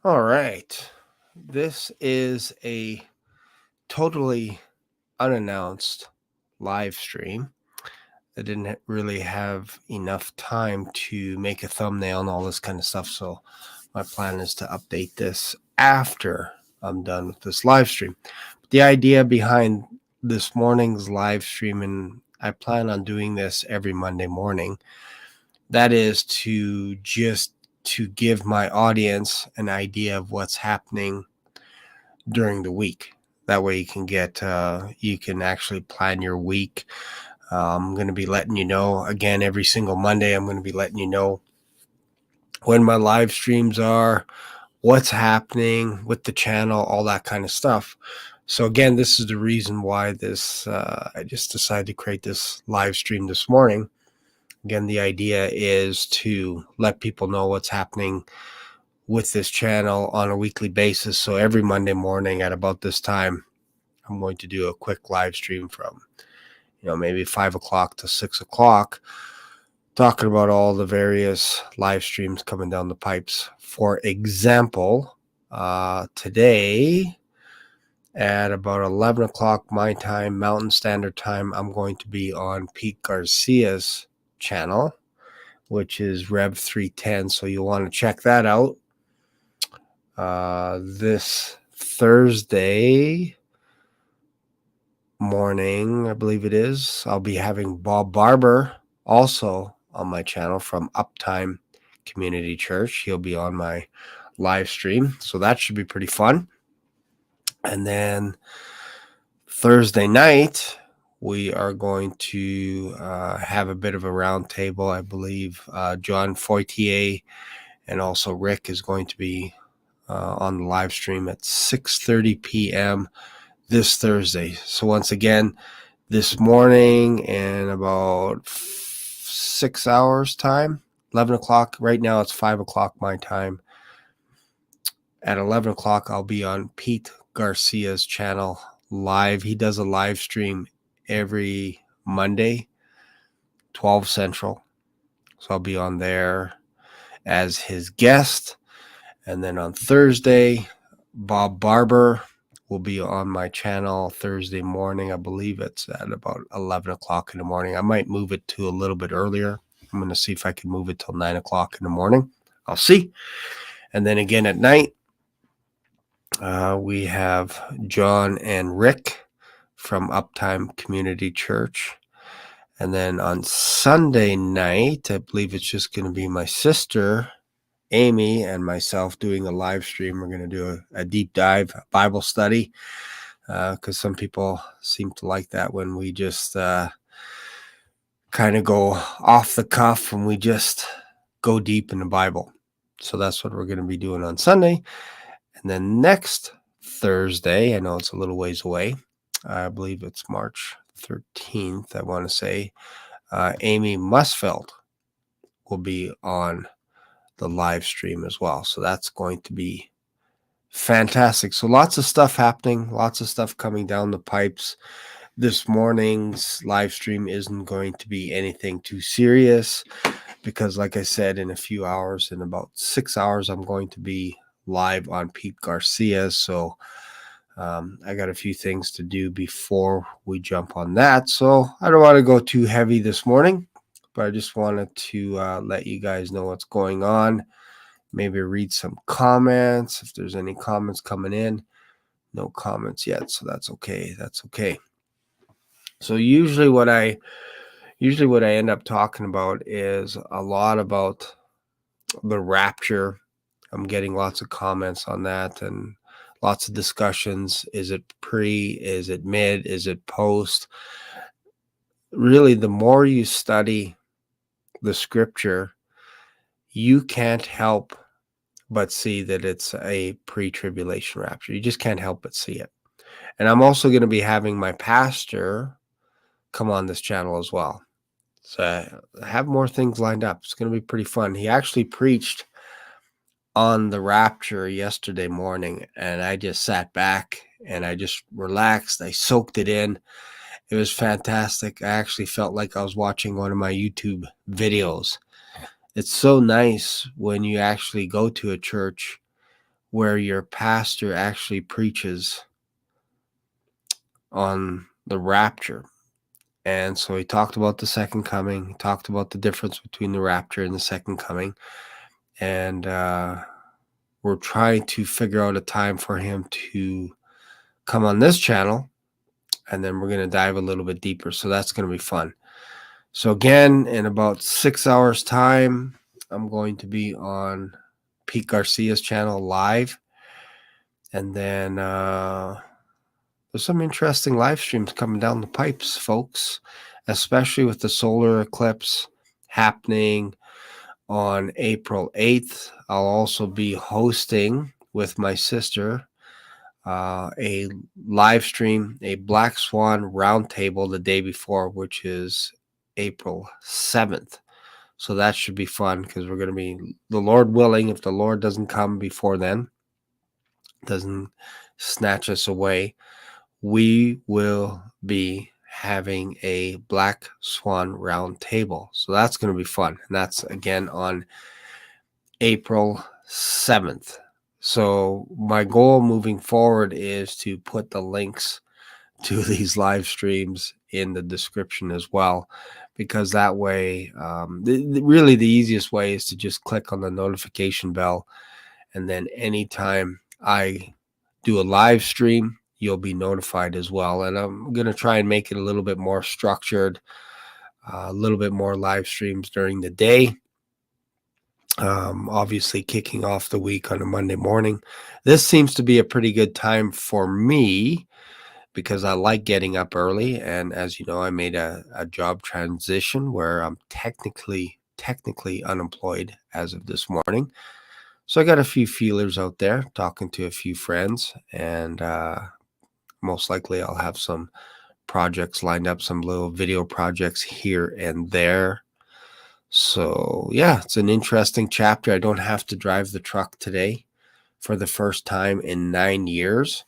All right. This is a totally unannounced live stream. I didn't really have enough time to make a thumbnail and all this kind of stuff. So my plan is to update this after I'm done with this live stream. The idea behind this morning's live stream, and I plan on doing this every Monday morning, that is to give my audience an idea of what's happening during the week. That way you can actually plan your week. I'm going to be letting you know again every single Monday. I'm going to be letting you know when my live streams are, what's happening with the channel, all that kind of stuff. So again, this is the reason why I just decided to create this live stream this morning. Again, the idea is to let people know what's happening with this channel on a weekly basis. So every Monday morning at about this time, I'm going to do a quick live stream from, maybe 5 o'clock to 6 o'clock, talking about all the various live streams coming down the pipes. For example, today at about 11 o'clock my time, Mountain Standard Time, I'm going to be on Pete Garcia's channel, which is Rev 310. So you'll want to check that out. This Thursday morning, I believe it is, I'll be having Bob Barber also on my channel from Uptime Community Church. He'll be on my live stream, so that should be pretty fun. And then Thursday night, we are going to have a bit of a round table. I believe John Foytier and also Rick is going to be on the live stream at 6:30 p.m. this Thursday. So once again, this morning in about 6 hours time, 11 o'clock. Right now it's 5 o'clock my time. At 11 o'clock, I'll be on Pete Garcia's channel live. He does a live stream every Monday, 12 Central. So I'll be on there as his guest. And then on Thursday, Bob Barber will be on my channel Thursday morning. I believe it's at about 11 o'clock in the morning. I might move it to a little bit earlier. I'm going to see if I can move it till 9 o'clock in the morning. I'll see. And then again at night, we have John and Rick from Uptime Community Church. And then on Sunday night, I believe it's just going to be my sister, Amy, and myself doing a live stream. We're going to do a deep dive Bible study because some people seem to like that when we just kind of go off the cuff and we just go deep in the Bible. So that's what we're going to be doing on Sunday. And then next Thursday, I know it's a little ways away. I believe it's March 13th, I want to say. Amy Musfeld will be on the live stream as well. So that's going to be fantastic. So lots of stuff happening, lots of stuff coming down the pipes. This morning's live stream isn't going to be anything too serious because, like I said, in a few hours, in about 6 hours, I'm going to be live on Pete Garcia. So I got a few things to do before we jump on that. So I don't want to go too heavy this morning, but I just wanted to let you guys know what's going on. Maybe read some comments if there's any comments coming in. No comments yet, so that's okay. That's okay. So usually what I end up talking about is a lot about the rapture. I'm getting lots of comments on that and lots of discussions. Is it pre? Is it mid? Is it post? Really, the more you study the scripture, you can't help but see that it's a pre-tribulation rapture. You just can't help but see it. And I'm also going to be having my pastor come on this channel as well. So I have more things lined up. It's going to be pretty fun. He actually preached on the rapture yesterday morning, and I just sat back and I just relaxed. I soaked it in. It was fantastic. I actually felt like I was watching one of my YouTube videos. It's so nice when you actually go to a church where your pastor actually preaches on the rapture. And so he talked about the second coming. He talked about the difference between the rapture and the second coming. And we're trying to figure out a time for him to come on this channel. And then we're going to dive a little bit deeper. So that's going to be fun. So again, in about 6 hours time, I'm going to be on Pete Garcia's channel live. And then there's some interesting live streams coming down the pipes, folks, especially with the solar eclipse happening on April 8th. I'll also be hosting with my sister a live stream, a Black Swan roundtable the day before, which is April 7th. So that should be fun because we're going to be, the Lord willing, if the Lord doesn't come before then, doesn't snatch us away, we will be having a Black Swan round table. So that's going to be fun. And that's again on April 7th. So my goal moving forward is to put the links to these live streams in the description as well, because that way, really the easiest way is to just click on the notification bell. And then anytime I do a live stream, you'll be notified as well. And I'm going to try and make it a little bit more structured, a little bit more live streams during the day. Obviously kicking off the week on a Monday morning. This seems to be a pretty good time for me because I like getting up early. And as you know, I made a job transition where I'm technically unemployed as of this morning. So I got a few feelers out there, talking to a few friends, and most likely I'll have some projects lined up, some little video projects here and there. So yeah, it's an interesting chapter. I don't have to drive the truck today for the first time in 9 years.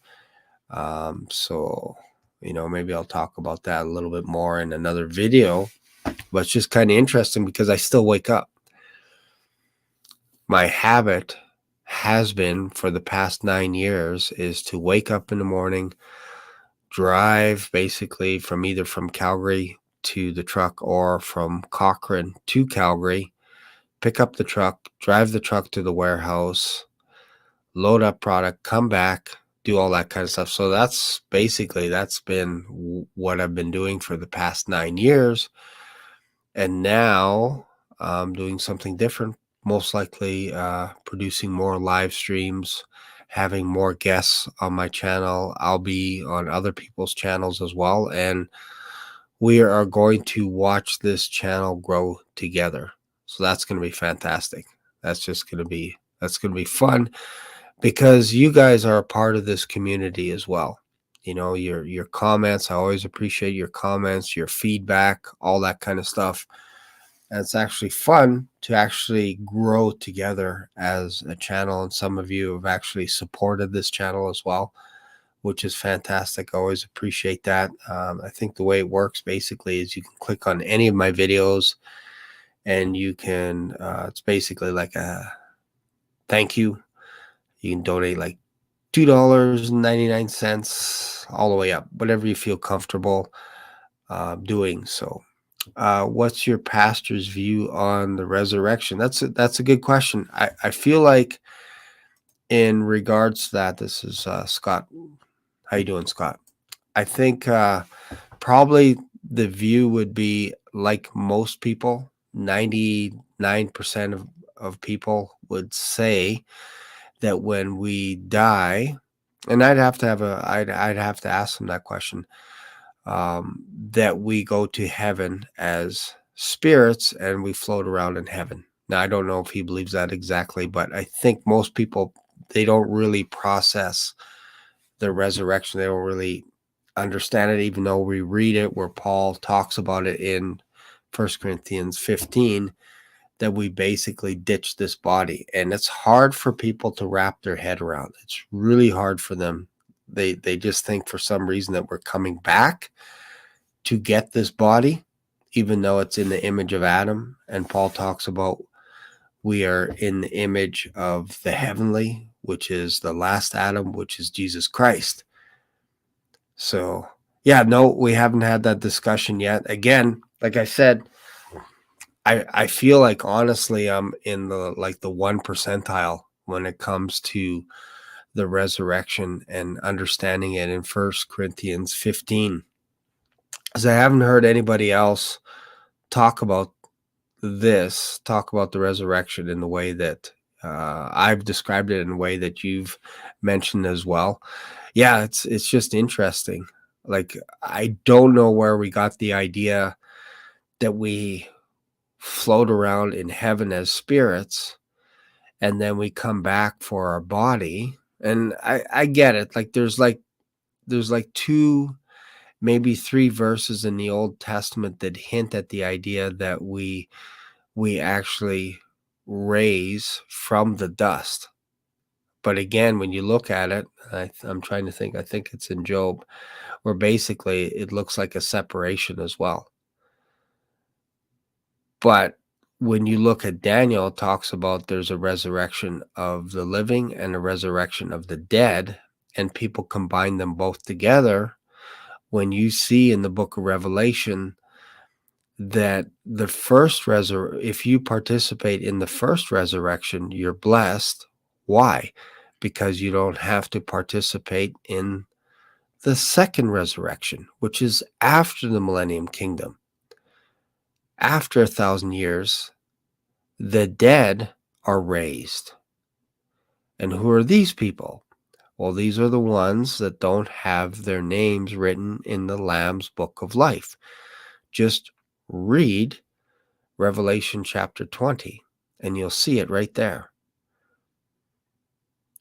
So, maybe I'll talk about that a little bit more in another video, but it's just kind of interesting because I still wake up. My habit has been for the past 9 years is to wake up in the morning, drive basically from either from Calgary to the truck or from Cochrane to Calgary, pick up the truck, drive the truck to the warehouse, load up product, come back, do all that kind of stuff. So that's been what I've been doing for the past 9 years. And now I'm doing something different, most likely producing more live streams, having more guests on my channel. I'll be on other people's channels as well. And we are going to watch this channel grow together. So that's going to be fantastic. That's going to be fun because you guys are a part of this community as well. Your comments, I always appreciate your comments, your feedback, all that kind of stuff. And it's actually fun to actually grow together as a channel. And some of you have actually supported this channel as well, which is fantastic. I always appreciate that. I think the way it works basically is you can click on any of my videos and you can, it's basically like a thank you. You can donate like $2.99 all the way up, whatever you feel comfortable doing. So what's your pastor's view on the resurrection? That's a good question. I feel like in regards to that, this is Scott. How you doing, Scott? I think probably the view would be like most people, 99% of people would say that when we die, and I'd have to ask them that question, that we go to heaven as spirits and we float around in heaven. Now, I don't know if he believes that exactly, but I think most people, they don't really process the resurrection. They don't really understand it, even though we read it where Paul talks about it in 1 Corinthians 15, that we basically ditch this body. And it's hard for people to wrap their head around. It's really hard for them. They just think for some reason that we're coming back to get this body, even though it's in the image of Adam. And Paul talks about we are in the image of the heavenly. which is the last Adam, which is Jesus Christ. So, yeah, no, we haven't had that discussion yet. Again, like I said, I feel like honestly I'm in the 1 percentile when it comes to the resurrection and understanding it in 1 Corinthians 15. Because I haven't heard anybody else talk about the resurrection in the way that I've described it, in a way that you've mentioned as well. Yeah, it's just interesting. Like, I don't know where we got the idea that we float around in heaven as spirits and then we come back for our body. And I get it. Like, there's two, maybe three verses in the Old Testament that hint at the idea that we actually raise from the dust. But again, when you look at it, I'm trying to think, I think it's in Job, where basically it looks like a separation as well. But when you look at Daniel, it talks about there's a resurrection of the living and a resurrection of the dead, and people combine them both together. When you see in the book of Revelation that the first if you participate in the first resurrection, you're blessed. Why? Because you don't have to participate in the second resurrection, which is after the millennium kingdom. After 1,000 years, the dead are raised. And who are these people? Well, these are the ones that don't have their names written in the Lamb's book of life. Just read Revelation chapter 20, and you'll see it right there.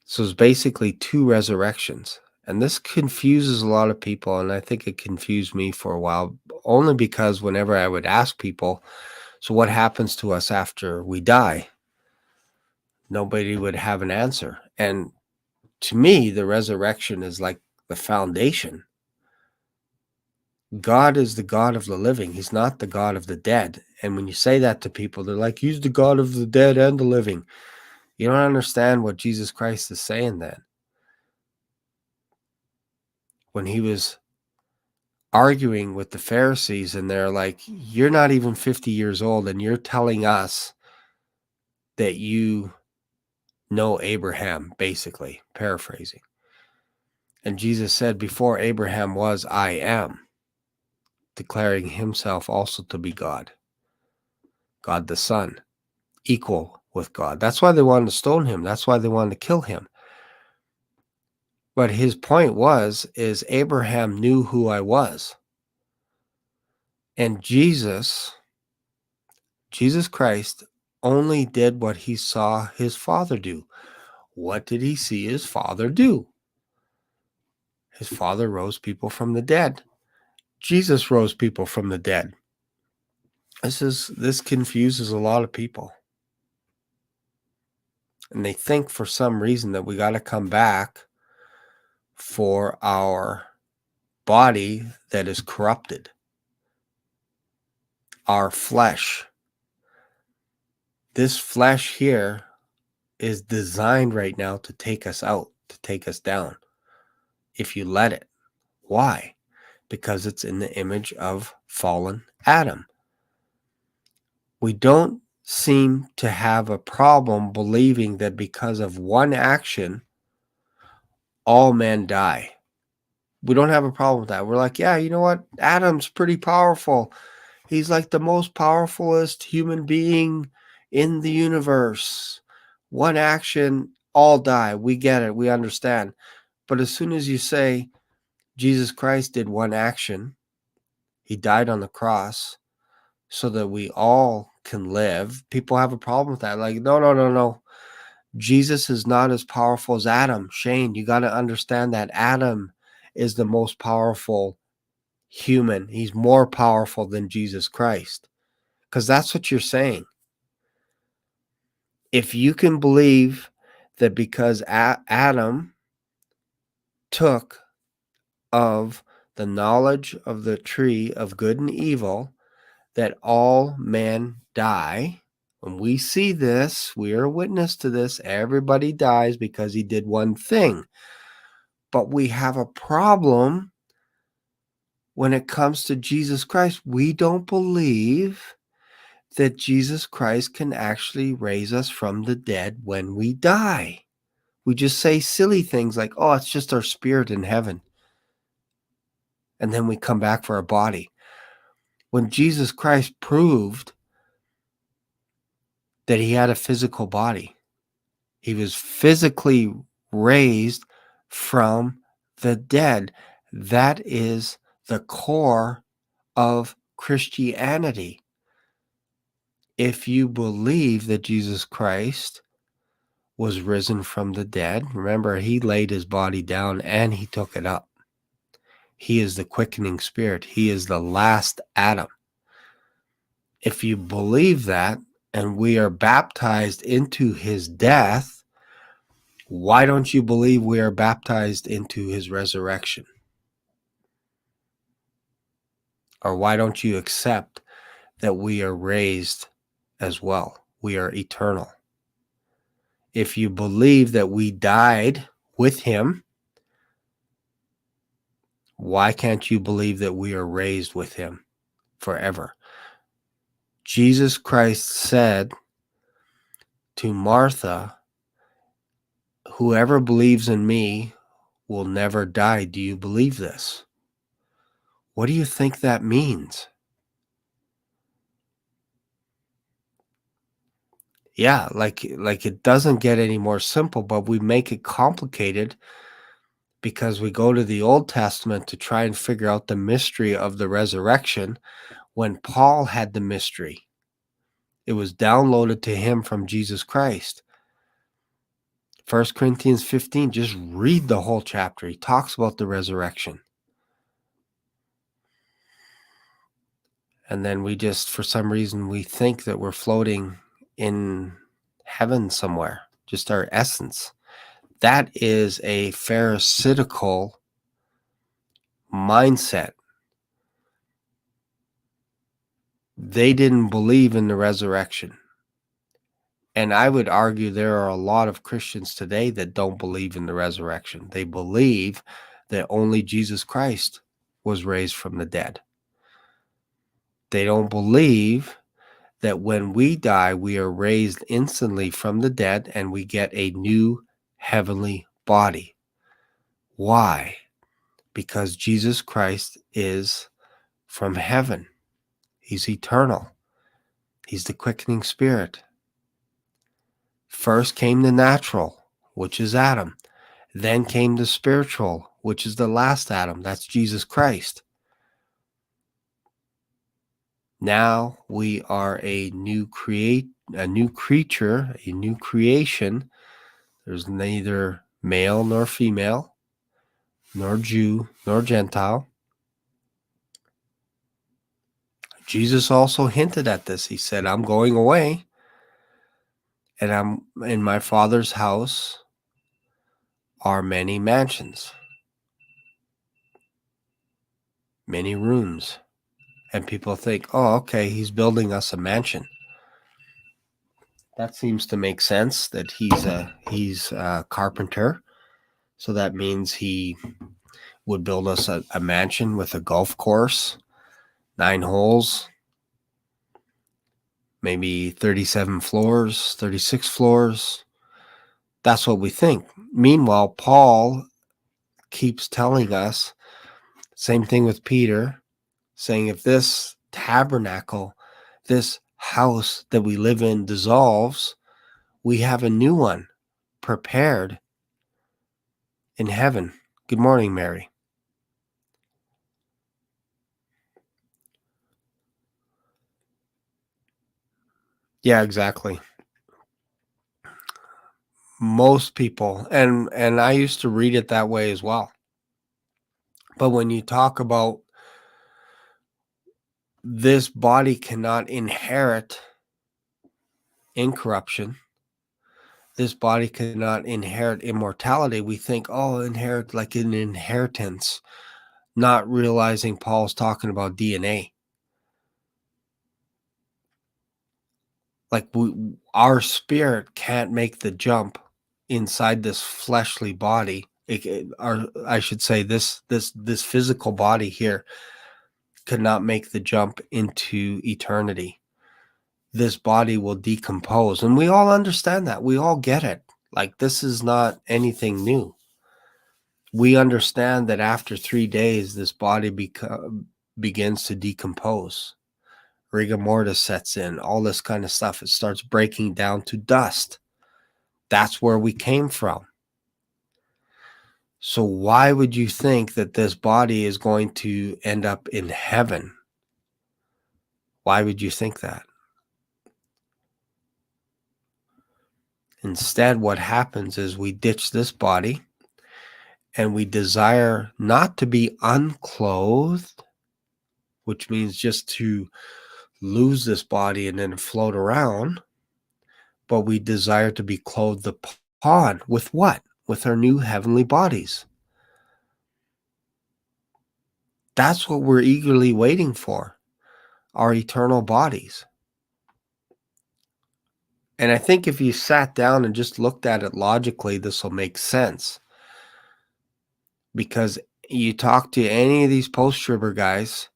So it's basically two resurrections. And this confuses a lot of people, and I think it confused me for a while, only because whenever I would ask people, so what happens to us after we die? Nobody would have an answer. And to me, the resurrection is like the foundation. God is the God of the living. He's not the God of the dead. And when you say that to people, they're like, he's the God of the dead and the living. You don't understand what Jesus Christ is saying then. When he was arguing with the Pharisees, and they're like, you're not even 50 years old, and you're telling us that you know Abraham, basically, paraphrasing. And Jesus said, before Abraham was, I am, declaring himself also to be God, God the Son, equal with God. That's why they wanted to stone him. That's why they wanted to kill him. But his point is Abraham knew who I was. And Jesus Christ only did what he saw his Father do. What did he see his Father do? His Father rose people from the dead. Jesus rose people from the dead. This confuses a lot of people. And they think for some reason that we got to come back for our body that is corrupted, our flesh. This flesh here is designed right now to take us out, to take us down, if you let it. Why? Because it's in the image of fallen Adam. We don't seem to have a problem believing that because of one action, all men die. We don't have a problem with that. We're like, yeah, you know what? Adam's pretty powerful. He's like the most powerfulest human being in the universe. One action, all die. We get it. We understand. But as soon as you say Jesus Christ did one action, he died on the cross so that we all can live, people have a problem with that. Like, no. Jesus is not as powerful as Adam. Shane, you got to understand that Adam is the most powerful human. He's more powerful than Jesus Christ. Because that's what you're saying. If you can believe that because Adam took of the knowledge of the tree of good and evil, that all men die, When we see this, we are a witness to this. Everybody dies because he did one thing. But we have a problem when it comes to Jesus Christ. We don't believe that Jesus Christ can actually raise us from the dead when we die. We just say silly things like, oh, it's just our spirit in heaven. And then we come back for our body. When Jesus Christ proved that he had a physical body, he was physically raised from the dead. That is the core of Christianity. If you believe that Jesus Christ was risen from the dead, remember, he laid his body down and he took it up. He is the quickening spirit. He is the last Adam. If you believe that, and we are baptized into his death, why don't you believe we are baptized into his resurrection? Or why don't you accept that we are raised as well? We are eternal. If you believe that we died with him, why can't you believe that we are raised with him forever? Jesus Christ said to Martha, whoever believes in me will never die. Do you believe this? What do you think that means? Yeah, like it doesn't get any more simple, but we make it complicated because we go to the Old Testament to try and figure out the mystery of the resurrection when Paul had the mystery. It was downloaded to him from Jesus Christ. 1 Corinthians 15, just read the whole chapter. He talks about the resurrection. And then we just, for some reason, we think that we're floating in heaven somewhere, just our essence. That is a pharisaical mindset. They didn't believe in the resurrection. And I would argue there are a lot of Christians today that don't believe in the resurrection. They believe that only Jesus Christ was raised from the dead. They don't believe that when we die, we are raised instantly from the dead and we get a new heavenly body. Why? Because Jesus Christ is from heaven. He's eternal. He's the quickening spirit. First came the natural, which is Adam. Then came the spiritual, which is the last Adam. That's Jesus Christ. Now we are a new creature, a new creation. There's neither male nor female, nor Jew nor Gentile. Jesus also hinted at this. He said, I'm going away, and I'm in my Father's house are many mansions, many rooms. And people think, oh, okay, he's building us a mansion. That seems to make sense, that he's a carpenter. So that means he would build us a mansion with a golf course, 9 holes, maybe 37 floors, 36 floors. That's what we think. Meanwhile, Paul keeps telling us, same thing with Peter, saying if this tabernacle, this house that we live in dissolves, we have a new one prepared in heaven. Good morning, Mary. Yeah, exactly. Most people, and I used to read it that way as well. But when you talk about this body cannot inherit incorruption, this body cannot inherit immortality, we think, oh, inherit like an inheritance, not realizing Paul's talking about DNA. Like our spirit can't make the jump inside this fleshly body. Or I should say, this physical body here could not make the jump into eternity. This body will decompose, and we all understand that. We all get it. Like, this is not anything new. We understand that after 3 days, this body begins to decompose. Rigor mortis sets in, all this kind of stuff. It starts breaking down to dust. That's where we came from. So why would you think that this body is going to end up in heaven? Why would you think that? Instead, what happens is we ditch this body and we desire not to be unclothed, which means just to lose this body and then float around, but we desire to be clothed upon with what? With our new heavenly bodies. That's what we're eagerly waiting for, our eternal bodies. And I think if you sat down and just looked at it logically, this will make sense. Because you talk to any of these post-tribber guys,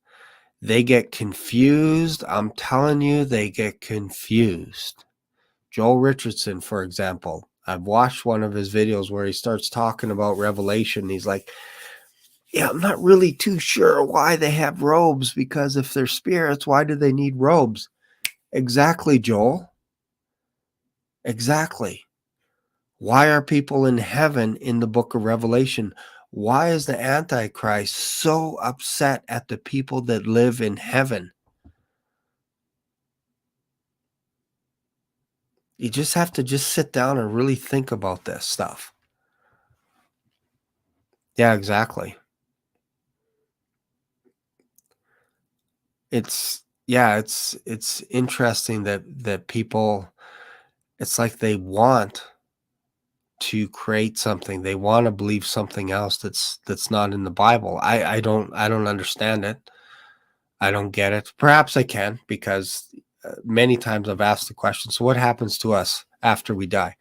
they get confused. I'm telling you, they get confused. Joel Richardson, for example, I've watched one of his videos where he starts talking about Revelation. He's like, yeah, I'm not really too sure why they have robes, because if they're spirits, why do they need robes? Exactly, Joel. Exactly. Why are people in heaven in the book of Revelation? Why is the Antichrist so upset at the people that live in heaven? You just have to just sit down and really think about this stuff. Yeah, exactly. It's interesting that people, it's like they want to create something. They want to believe something else that's not in the Bible. I don't understand it. I don't get it. Perhaps I can, because many times I've asked the question, so what happens to us after we die?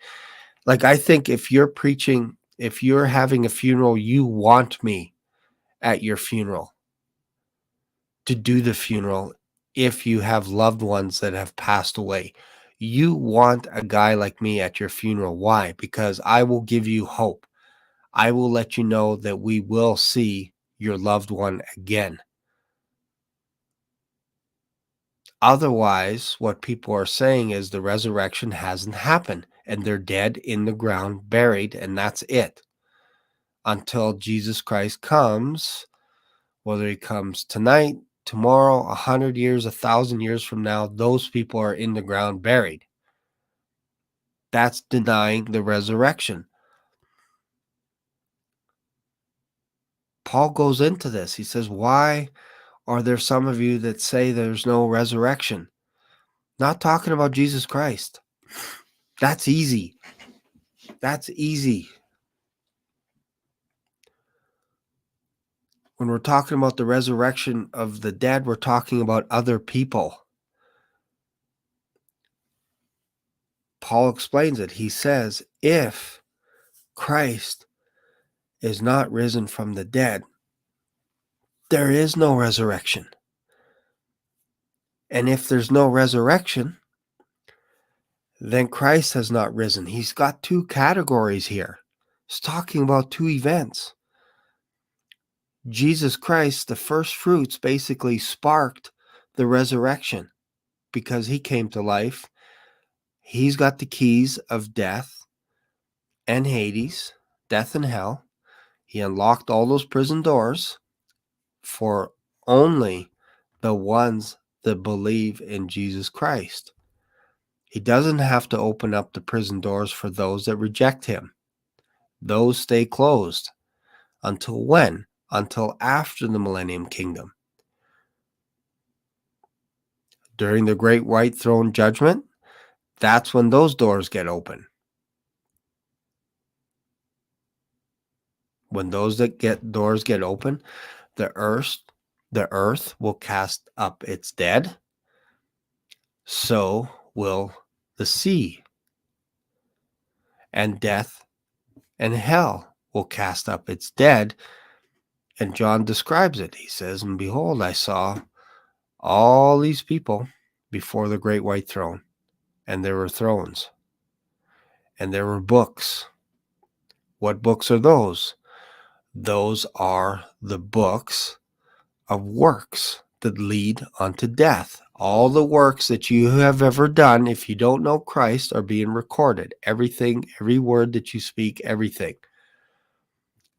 Like, I think if you're preaching, if you're having a funeral, you want me at your funeral to do the funeral. If you have loved ones that have passed away, you want a guy like me at your funeral. Why? Because I will give you hope. I will let you know that we will see your loved one again. Otherwise, what people are saying is the resurrection hasn't happened and they're dead in the ground, buried, and that's it. Until Jesus Christ comes, whether he comes tonight, tomorrow, 100 years, 1,000 years from now, those people are in the ground, buried. That's denying the resurrection. Paul goes into this. He says, why are there some of you that say there's no resurrection? Not talking about Jesus Christ. That's easy. That's easy. When we're talking about the resurrection of the dead, we're talking about other people. Paul explains it. He says, if Christ is not risen from the dead, there is no resurrection. And if there's no resurrection, then Christ has not risen. He's got two categories here. He's talking about two events. Jesus Christ, the first fruits, basically sparked the resurrection because he came to life. He's got the keys of death and Hades, death and hell. He unlocked all those prison doors for only the ones that believe in Jesus Christ. He doesn't have to open up the prison doors for those that reject him. Those stay closed. Until when? Until after the Millennium Kingdom. During the Great White Throne Judgment, that's when those doors get open. When those doors get open, the earth will cast up its dead. So will the sea, and death and hell will cast up its dead. And John describes it. He says, and behold, I saw all these people before the great white throne, and there were thrones, and there were books. What books are those? Those are the books of works that lead unto death. All the works that you have ever done, if you don't know Christ, are being recorded. Everything, every word that you speak, everything.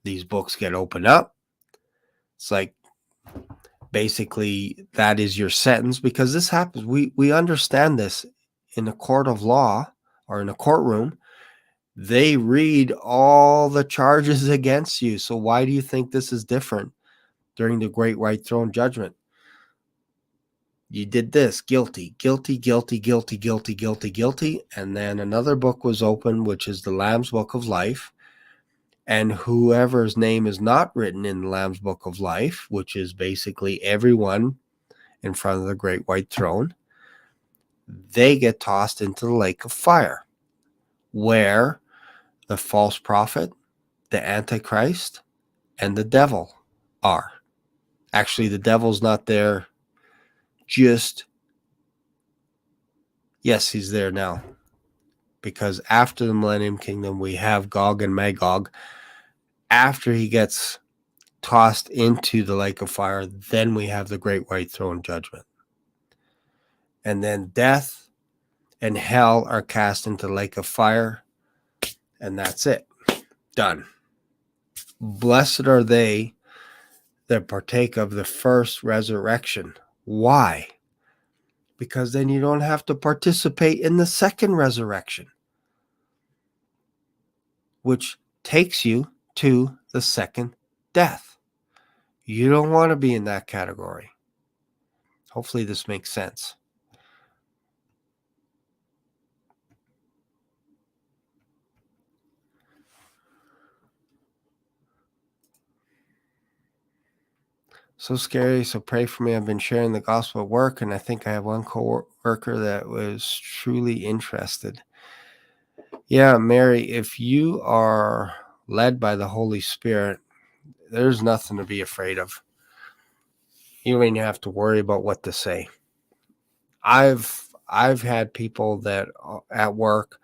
These books get opened up. It's like basically that is your sentence, because this happens. We understand this in a court of law or in a courtroom. They read all the charges against you. So why do you think this is different during the great white throne judgment? You did this, guilty, guilty, guilty, guilty, guilty, guilty, guilty. And then another book was opened, which is the Lamb's Book of Life. And whoever's name is not written in the Lamb's Book of Life, which is basically everyone in front of the great white throne, they get tossed into the lake of fire, where the false prophet, the Antichrist, and the devil are. Actually, the devil's not there. Yes, he's there now. Because after the Millennium Kingdom, we have Gog and Magog. After he gets tossed into the lake of fire, then we have the great white throne judgment. And then death and hell are cast into the lake of fire. And that's it. Done. Blessed are they that partake of the first resurrection. Why? Because then you don't have to participate in the second resurrection, which takes you to the second death. You don't want to be in that category. Hopefully this makes sense. So scary. So pray for me. I've been sharing the gospel at work, and I think I have one co-worker that was truly interested. Yeah, Mary, if you are led by the Holy Spirit, there's nothing to be afraid of. You don't even have to worry about what to say. I've had people that at work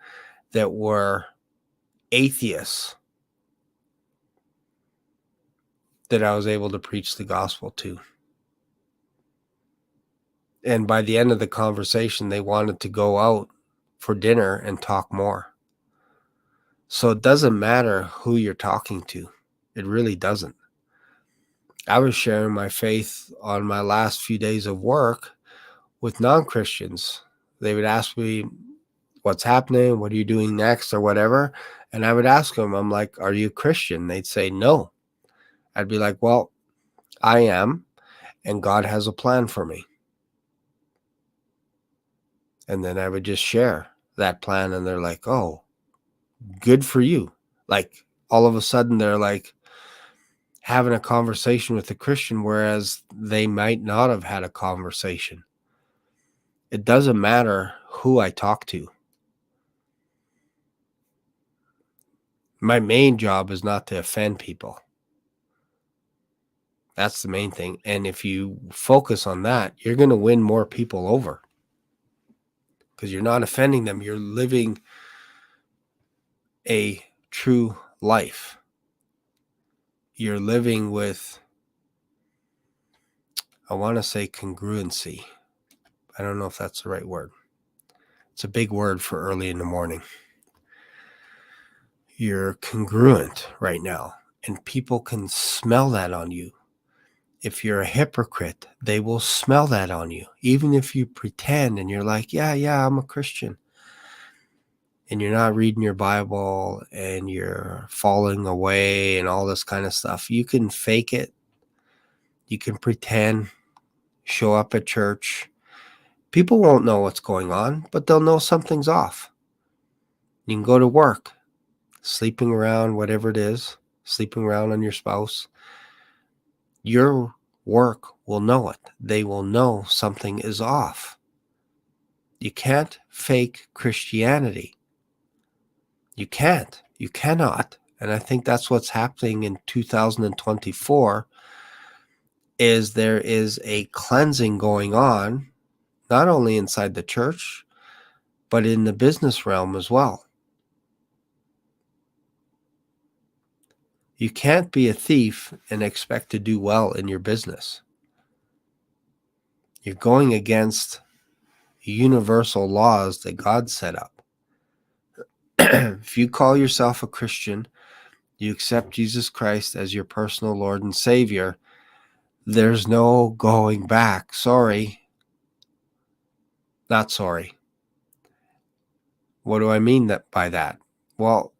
that were atheists that I was able to preach the gospel to. And by the end of the conversation, they wanted to go out for dinner and talk more. So it doesn't matter who you're talking to. It really doesn't. I was sharing my faith on my last few days of work with non-Christians. They would ask me, what's happening? What are you doing next or whatever? And I would ask them, I'm like, are you a Christian? They'd say, no. I'd be like, well, I am, and God has a plan for me. And then I would just share that plan, and they're like, oh, good for you. Like all of a sudden they're like having a conversation with a Christian, whereas they might not have had a conversation. It doesn't matter who I talk to. My main job is not to offend people. That's the main thing. And if you focus on that, you're going to win more people over, because you're not offending them. You're living a true life. You're living with, I want to say, congruency. I don't know if that's the right word. It's a big word for early in the morning. You're congruent right now, and people can smell that on you. If you're a hypocrite, they will smell that on you. Even if you pretend and you're like, yeah, I'm a Christian, and you're not reading your Bible and you're falling away and all this kind of stuff, you can fake it. You can pretend, show up at church. People won't know what's going on, but they'll know something's off. You can go to work, sleeping around, whatever it is, sleeping around on your spouse. Your work will know it. They will know something is off. You can't fake Christianity. You can't. You cannot. And I think that's what's happening in 2024 is there is a cleansing going on, not only inside the church, but in the business realm as well. You can't be a thief and expect to do well in your business. You're going against universal laws that God set up. If you call yourself a Christian, you accept Jesus Christ as your personal Lord and Savior, there's no going back. Sorry. Not sorry. What do I mean by that? Well,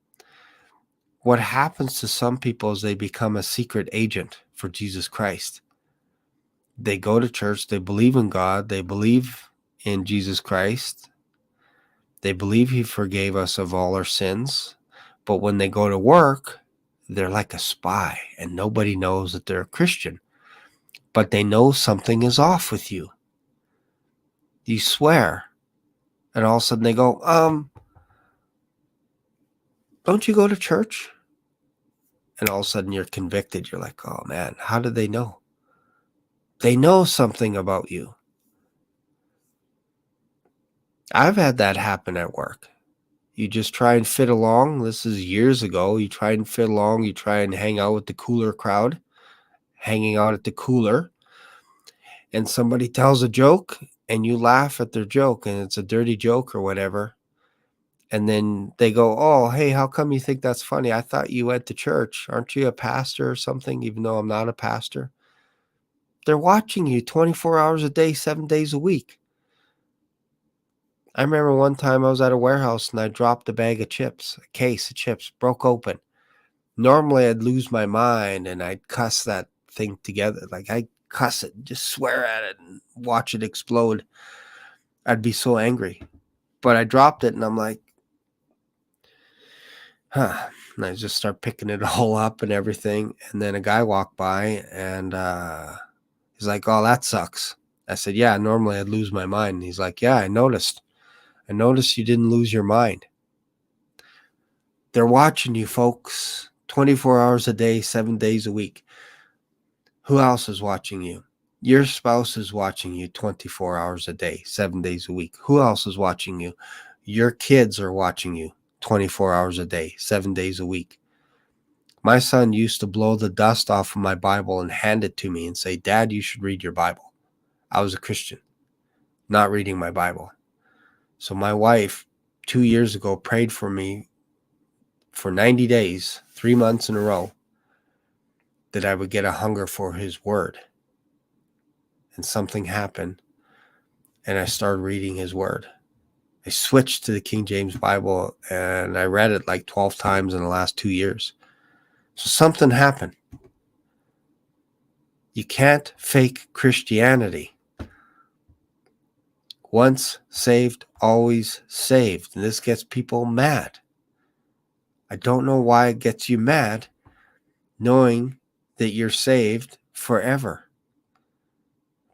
what happens to some people is they become a secret agent for Jesus Christ. They go to church, they believe in God, they believe in Jesus Christ, they believe he forgave us of all our sins, but when they go to work, they're like a spy and nobody knows that they're a Christian, but they know something is off with you. You swear, and all of a sudden they go, don't you go to church? And all of a sudden you're convicted. You're like, oh man, how did they know? They know something about you. I've had that happen at work. You just try and fit along. This is years ago. You try and fit along. You try and hang out with the cooler crowd, hanging out at the cooler. And somebody tells a joke and you laugh at their joke and it's a dirty joke or whatever. And then they go, oh, hey, how come you think that's funny? I thought you went to church. Aren't you a pastor or something, even though I'm not a pastor? They're watching you 24 hours a day, 7 days a week. I remember one time I was at a warehouse and I dropped a bag of chips, a case of chips, broke open. Normally I'd lose my mind and I'd cuss that thing together. Like I'd cuss it, just swear at it and watch it explode. I'd be so angry. But I dropped it and I'm like, huh. And I just start picking it all up and everything. And then a guy walked by and he's like, oh, that sucks. I said, yeah, normally I'd lose my mind. And he's like, yeah, I noticed. I noticed you didn't lose your mind. They're watching you, folks, 24 hours a day, 7 days a week. Who else is watching you? Your spouse is watching you 24 hours a day, 7 days a week. Who else is watching you? Your kids are watching you 24 hours a day, 7 days a week. My son used to blow the dust off of my Bible and hand it to me and say, Dad, you should read your Bible. I was a Christian, not reading my Bible. So my wife 2 years ago prayed for me for 90 days, 3 months in a row, that I would get a hunger for his word. And something happened, and I started reading his word. I switched to the King James Bible, and I read it like 12 times in the last 2 years. So something happened. You can't fake Christianity. Once saved, always saved. And this gets people mad. I don't know why it gets you mad, knowing that you're saved forever.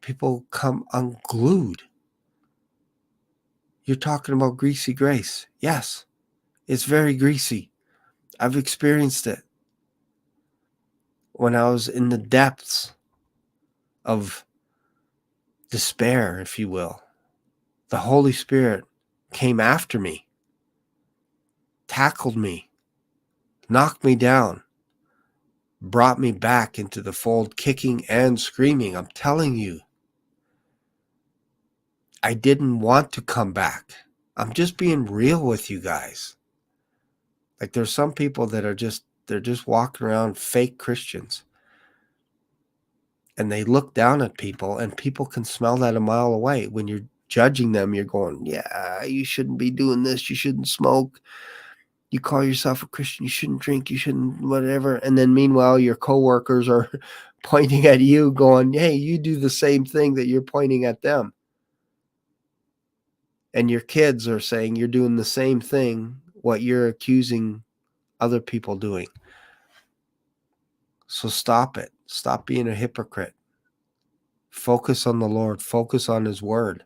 People come unglued. You're talking about greasy grace. Yes, it's very greasy. I've experienced it. When I was in the depths of despair, if you will, the Holy Spirit came after me, tackled me, knocked me down, brought me back into the fold, kicking and screaming. I'm telling you, I didn't want to come back. I'm just being real with you guys. Like there's some people that they're just walking around fake Christians. And they look down at people, and people can smell that a mile away. When you're judging them, you're going, yeah, you shouldn't be doing this. You shouldn't smoke. You call yourself a Christian. You shouldn't drink. You shouldn't whatever. And then meanwhile, your coworkers are pointing at you going, hey, you do the same thing that you're pointing at them. And your kids are saying you're doing the same thing, what you're accusing other people doing. So stop it. Stop being a hypocrite. Focus on the Lord. Focus on his word.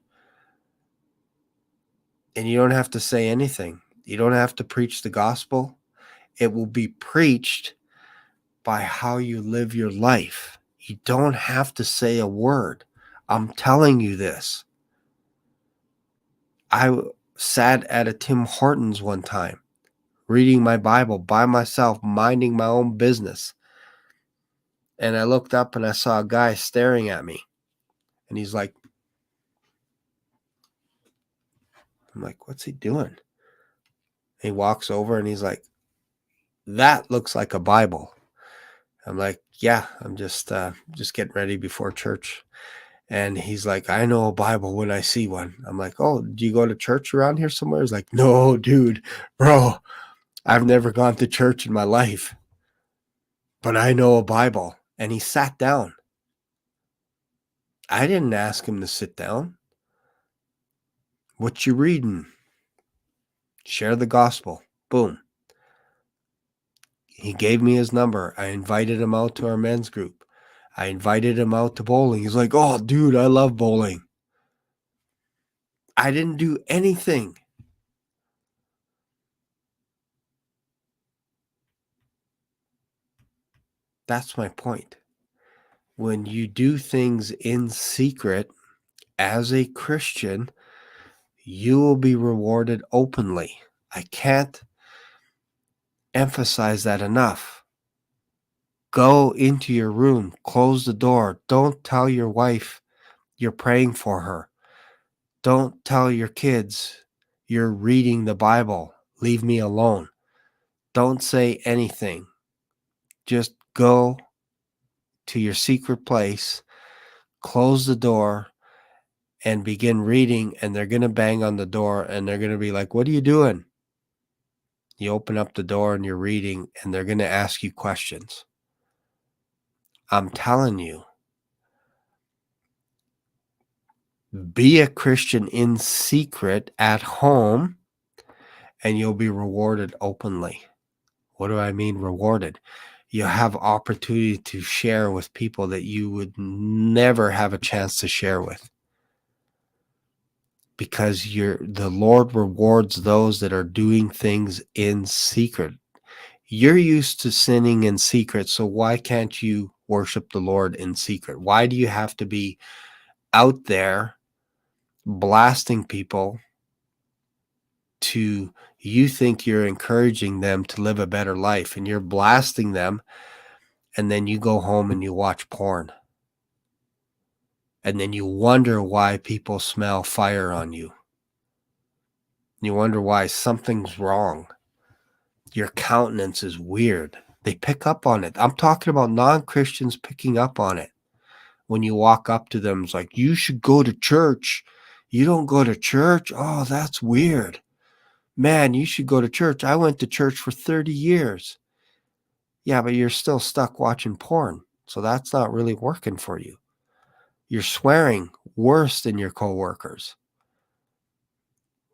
And you don't have to say anything. You don't have to preach the gospel. It will be preached by how you live your life. You don't have to say a word. I'm telling you this. I sat at a Tim Hortons one time, reading my Bible by myself, minding my own business. And I looked up and I saw a guy staring at me. And he's like, I'm like, what's he doing? And he walks over and he's like, that looks like a Bible. I'm like, yeah, I'm just getting ready before church. And he's like, I know a Bible when I see one. I'm like, oh, do you go to church around here somewhere? He's like, no, dude, bro, I've never gone to church in my life, but I know a Bible. And he sat down. I didn't ask him to sit down. What you reading? Share the gospel. Boom. He gave me his number. I invited him out to our men's group. I invited him out to bowling. He's like, oh, dude, I love bowling. I didn't do anything. That's my point. When you do things in secret as a Christian, you will be rewarded openly. I can't emphasize that enough. Go into your room, close the door. Don't tell your wife you're praying for her. Don't tell your kids you're reading the Bible. Leave me alone. Don't say anything. Just go to your secret place, close the door, and begin reading, and they're going to bang on the door, and they're going to be like, what are you doing? You open up the door, and you're reading, and they're going to ask you questions. I'm telling you, be a Christian in secret at home, and you'll be rewarded openly. What do I mean rewarded? You have opportunity to share with people that you would never have a chance to share with. Because the Lord rewards those that are doing things in secret. You're used to sinning in secret, so why can't you worship the Lord in secret? Why do you have to be out there blasting people to you think you're encouraging them to live a better life, and you're blasting them, and then you go home and you watch porn? And then you wonder why people smell fire on you. You wonder why something's wrong. Your countenance is weird. They pick up on it. I'm talking about non-Christians picking up on it. When you walk up to them, it's like, you should go to church. You don't go to church? Oh, that's weird. Man, you should go to church. I went to church for 30 years. Yeah, but you're still stuck watching porn. So that's not really working for you. You're swearing worse than your coworkers.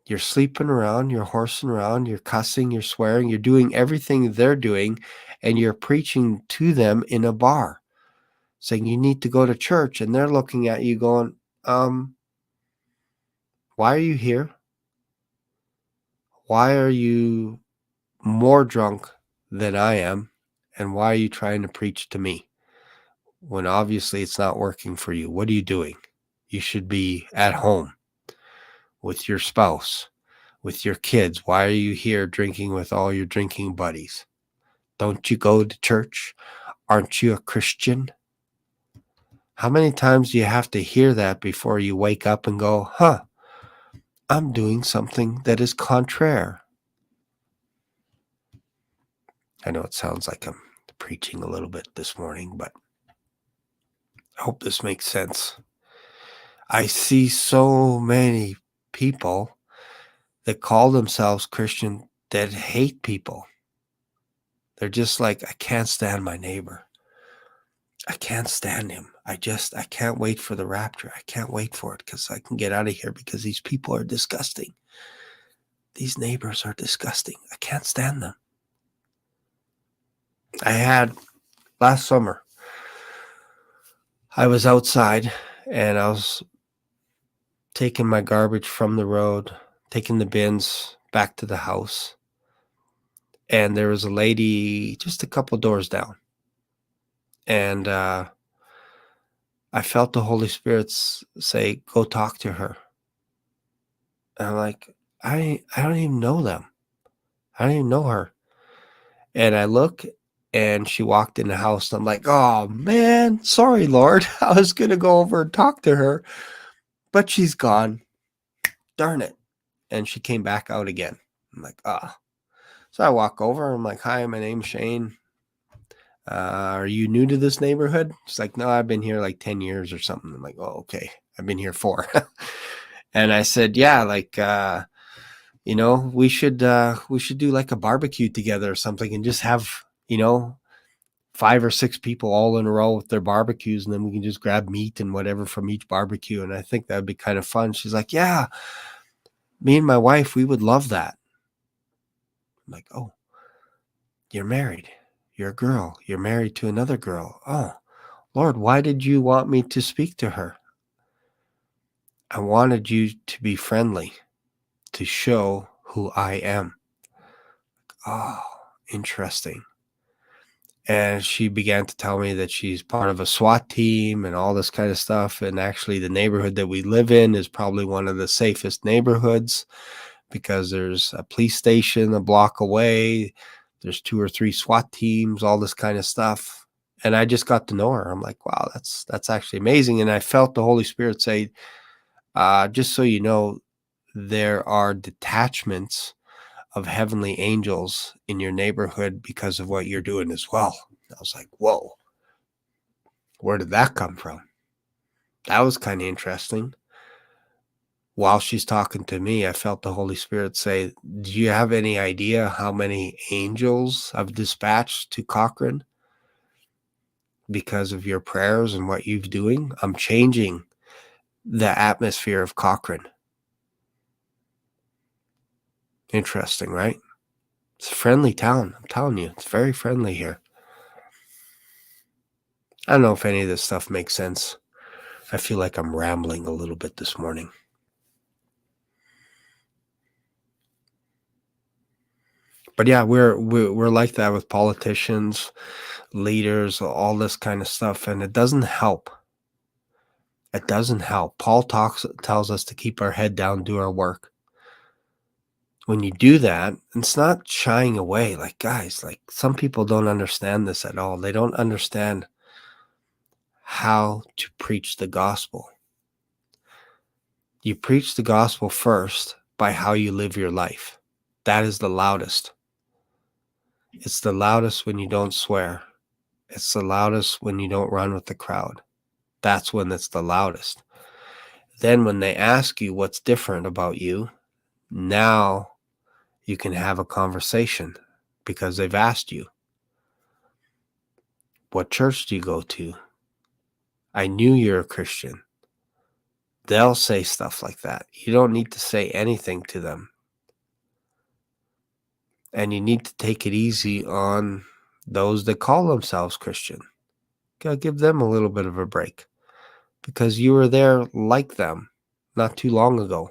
You're sleeping around, you're horsing around, you're cussing, you're swearing, you're doing everything they're doing, and you're preaching to them in a bar, saying you need to go to church, and they're looking at you going, why are you here? Why are you more drunk than I am? And why are you trying to preach to me when obviously it's not working for you? What are you doing? You should be at home with your spouse, with your kids. Why are you here drinking with all your drinking buddies? Don't you go to church? Aren't you a Christian? How many times do you have to hear that before you wake up and go, I'm doing something that is contraire? I know it sounds like I'm preaching a little bit this morning, but I hope this makes sense. I see so many people that call themselves Christian that hate people. They're just like, I can't stand my neighbor. I can't stand him. I can't wait for the rapture. I can't wait for it because I can get out of here because these people are disgusting. These neighbors are disgusting. I can't stand them. I had last summer, I was outside and I was taking my garbage from the road taking the bins back to the house. And there was a lady just a couple doors down. And I felt the Holy Spirit say, go talk to her. And I'm like, I don't even know them. I don't even know her. And I look, and she walked in the house. And I'm like, oh, man, sorry, Lord. I was going to go over and talk to her, but she's gone. Darn it. And she came back out again. I'm like, ah. So I walk over. I'm like, hi, my name's Shane. Are you new to this neighborhood? She's like, no, I've been here like 10 years or something. I'm like, oh, okay. I've been here 4. And I said, yeah, like, we should do like a barbecue together or something and just have, 5 or 6 people all in a row with their barbecues, and then we can just grab meat and whatever from each barbecue. And I think that'd be kind of fun. She's like, yeah, me and my wife, we would love that. I'm like, oh, you're married. You're a girl. You're married to another girl. Oh, Lord, why did you want me to speak to her? I wanted you to be friendly, to show who I am. Oh, interesting. And she began to tell me that she's part of a SWAT team and all this kind of stuff. And actually, the neighborhood that we live in is probably one of the safest neighborhoods because there's a police station a block away. There's 2 or 3 SWAT teams, all this kind of stuff. And I just got to know her. I'm like, wow, that's actually amazing. And I felt the Holy Spirit say, just so you know, there are detachments of heavenly angels in your neighborhood because of what you're doing as well. I was like, whoa, where did that come from? That was kind of interesting. While she's talking to me, I felt the Holy Spirit say, do you have any idea how many angels I've dispatched to Cochrane because of your prayers and what you've doing? I'm changing the atmosphere of Cochrane. Interesting, right? It's a friendly town. I'm telling you, it's very friendly here. I don't know if any of this stuff makes sense. I feel like I'm rambling a little bit this morning. But yeah, we're like that with politicians, leaders, all this kind of stuff, and it doesn't help. It doesn't help. Paul tells us to keep our head down, do our work. When you do that, it's not shying away. Like, guys, like some people don't understand this at all. They don't understand how to preach the gospel. You preach the gospel first by how you live your life. That is the loudest. It's the loudest when you don't swear. It's the loudest when you don't run with the crowd. That's when it's the loudest. Then when they ask you what's different about you, now you can have a conversation because they've asked you, what church do you go to? I knew you're a Christian. They'll say stuff like that. You don't need to say anything to them. And you need to take it easy on those that call themselves Christian. Gotta give them a little bit of a break because you were there like them not too long ago.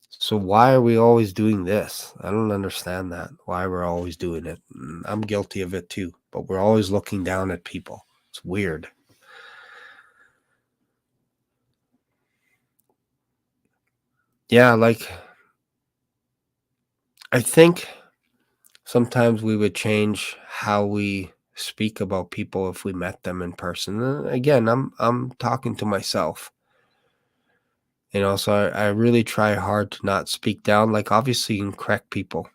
So why are we always doing this? I don't understand that. Why we're always doing it. I'm guilty of it too, but we're always looking down at people. It's weird. Yeah, like I think sometimes we would change how we speak about people if we met them in person. And again, I'm talking to myself. So I really try hard to not speak down. Like obviously you can correct people.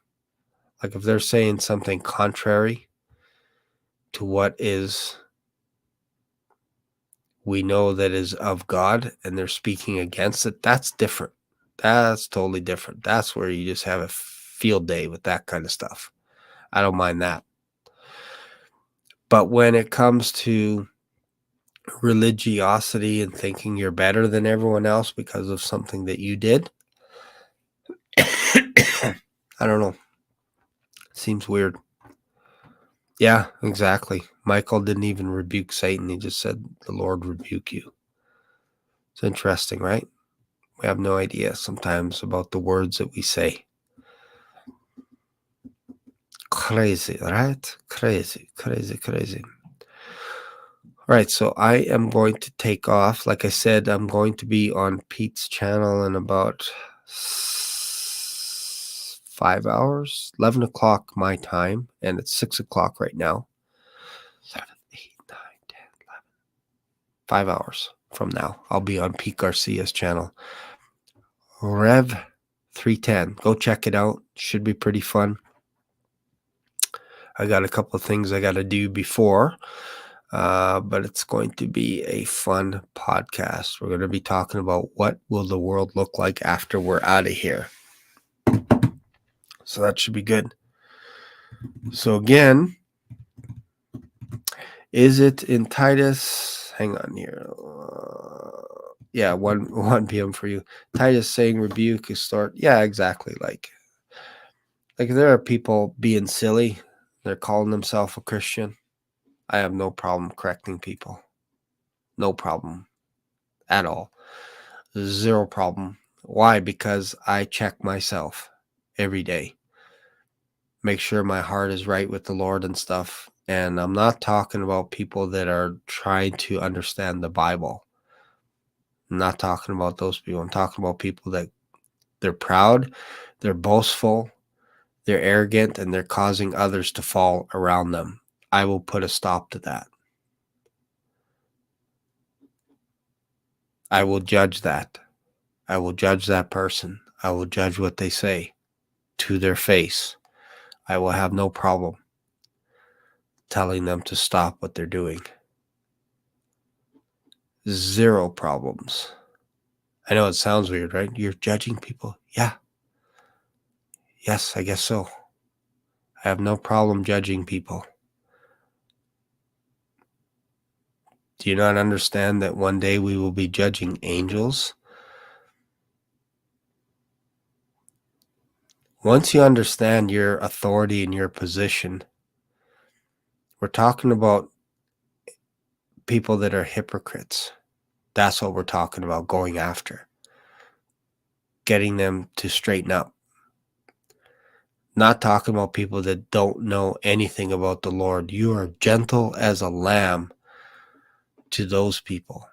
Like if they're saying something contrary to what is we know that is of God and they're speaking against it, that's different. That's totally different. That's where you just have a field day with that kind of stuff. I don't mind that. But when it comes to religiosity and thinking you're better than everyone else because of something that you did, I don't know. Seems weird. Yeah, exactly. Michael didn't even rebuke Satan. He just said, the Lord rebuke you. It's interesting, right? We have no idea sometimes about the words that we say. Crazy, right? Crazy. All right, so I am going to take off. Like I said, I'm going to be on Pete's channel in about 5 hours, 11 o'clock my time, and it's 6 o'clock right now. 7, 8, 9, 10, 11. 5 hours from now, I'll be on Pete Garcia's channel. Rev 310. Go check it out. Should be pretty fun. I got a couple of things I got to do before, but it's going to be a fun podcast. We're going to be talking about what will the world look like after we're out of here. So that should be good. So again, is it in Titus? Hang on here. Yeah, 1 p.m. for you. Titus saying rebuke, extort. Yeah, exactly. Like there are people being silly. They're calling themselves a Christian. I have no problem correcting people. No problem at all. Zero problem. Why? Because I check myself every day. Make sure my heart is right with the Lord and stuff. And I'm not talking about people that are trying to understand the Bible. I'm not talking about those people. I'm talking about people that they're proud, they're boastful, they're arrogant, and they're causing others to fall around them. I will put a stop to that. I will judge that. I will judge that person. I will judge what they say to their face. I will have no problem telling them to stop what they're doing. Zero problems. I know it sounds weird, right? You're judging people. Yeah. Yes, I guess so. I have no problem judging people. Do you not understand that one day we will be judging angels? Once you understand your authority and your position, we're talking about people that are hypocrites. That's what we're talking about, going after. Getting them to straighten up. Not talking about people that don't know anything about the Lord. You are gentle as a lamb to those people.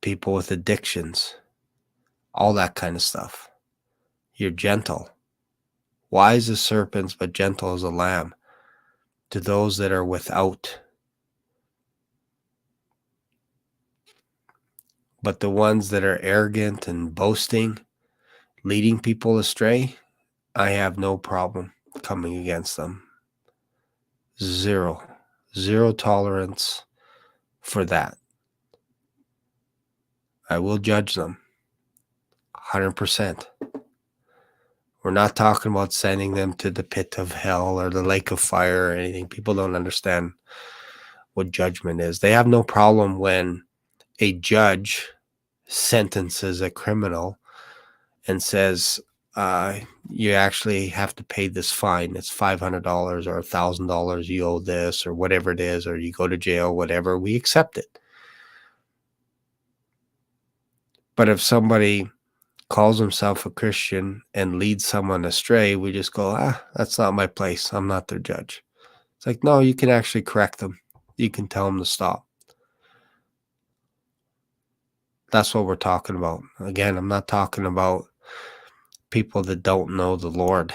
People with addictions. All that kind of stuff. You're gentle. Wise as serpents, but gentle as a lamb to those that are without. But the ones that are arrogant and boasting, leading people astray, I have no problem coming against them. Zero tolerance for that. I will judge them 100%. We're not talking about sending them to the pit of hell or the lake of fire or anything. People don't understand what judgment is. They have no problem when a judge sentences a criminal and says, you actually have to pay this fine. It's $500 or $1,000. You owe this or whatever it is, or you go to jail, whatever. We accept it. But if somebody calls himself a Christian and leads someone astray, we just go, that's not my place. I'm not their judge. It's like, no, you can actually correct them. You can tell them to stop. That's what we're talking about. Again, I'm not talking about people that don't know the Lord,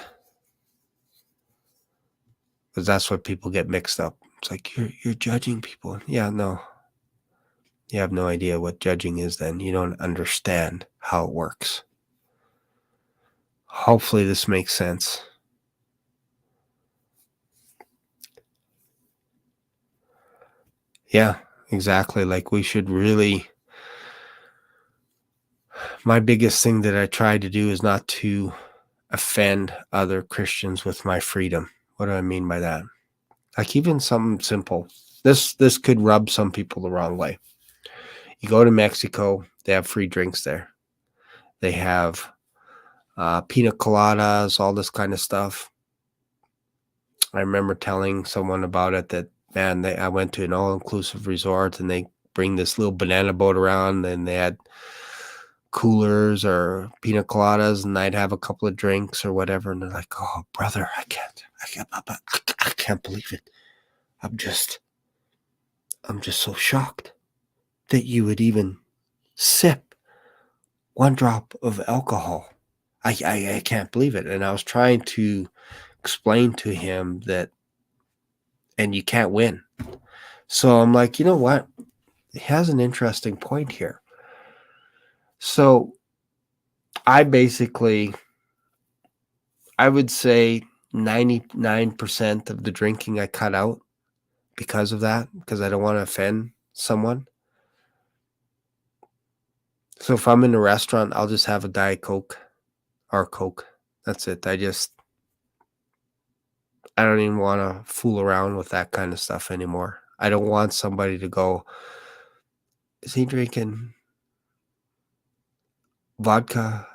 because that's what people get mixed up. It's like, you're judging people. Yeah, no. You have no idea what judging is then. You don't understand how it works. Hopefully this makes sense. Yeah, exactly. Like we should really... My biggest thing that I try to do is not to offend other Christians with my freedom. What do I mean by that? Like even something simple. This could rub some people the wrong way. You go to Mexico, they have free drinks there. They have pina coladas, all this kind of stuff. I remember telling someone about it that, man, I went to an all-inclusive resort and they bring this little banana boat around and they had coolers or pina coladas, and I'd have a couple of drinks or whatever, and they're like, "Oh, brother, I can't believe it. I'm just so shocked that you would even sip one drop of alcohol. I can't believe it." And I was trying to explain to him that, and you can't win. So I'm like, you know what? He has an interesting point here. So I would say 99% of the drinking I cut out because of that, because I don't want to offend someone. So if I'm in a restaurant, I'll just have a Diet Coke or Coke. That's it. I don't even want to fool around with that kind of stuff anymore. I don't want somebody to go, "Is he drinking vodka,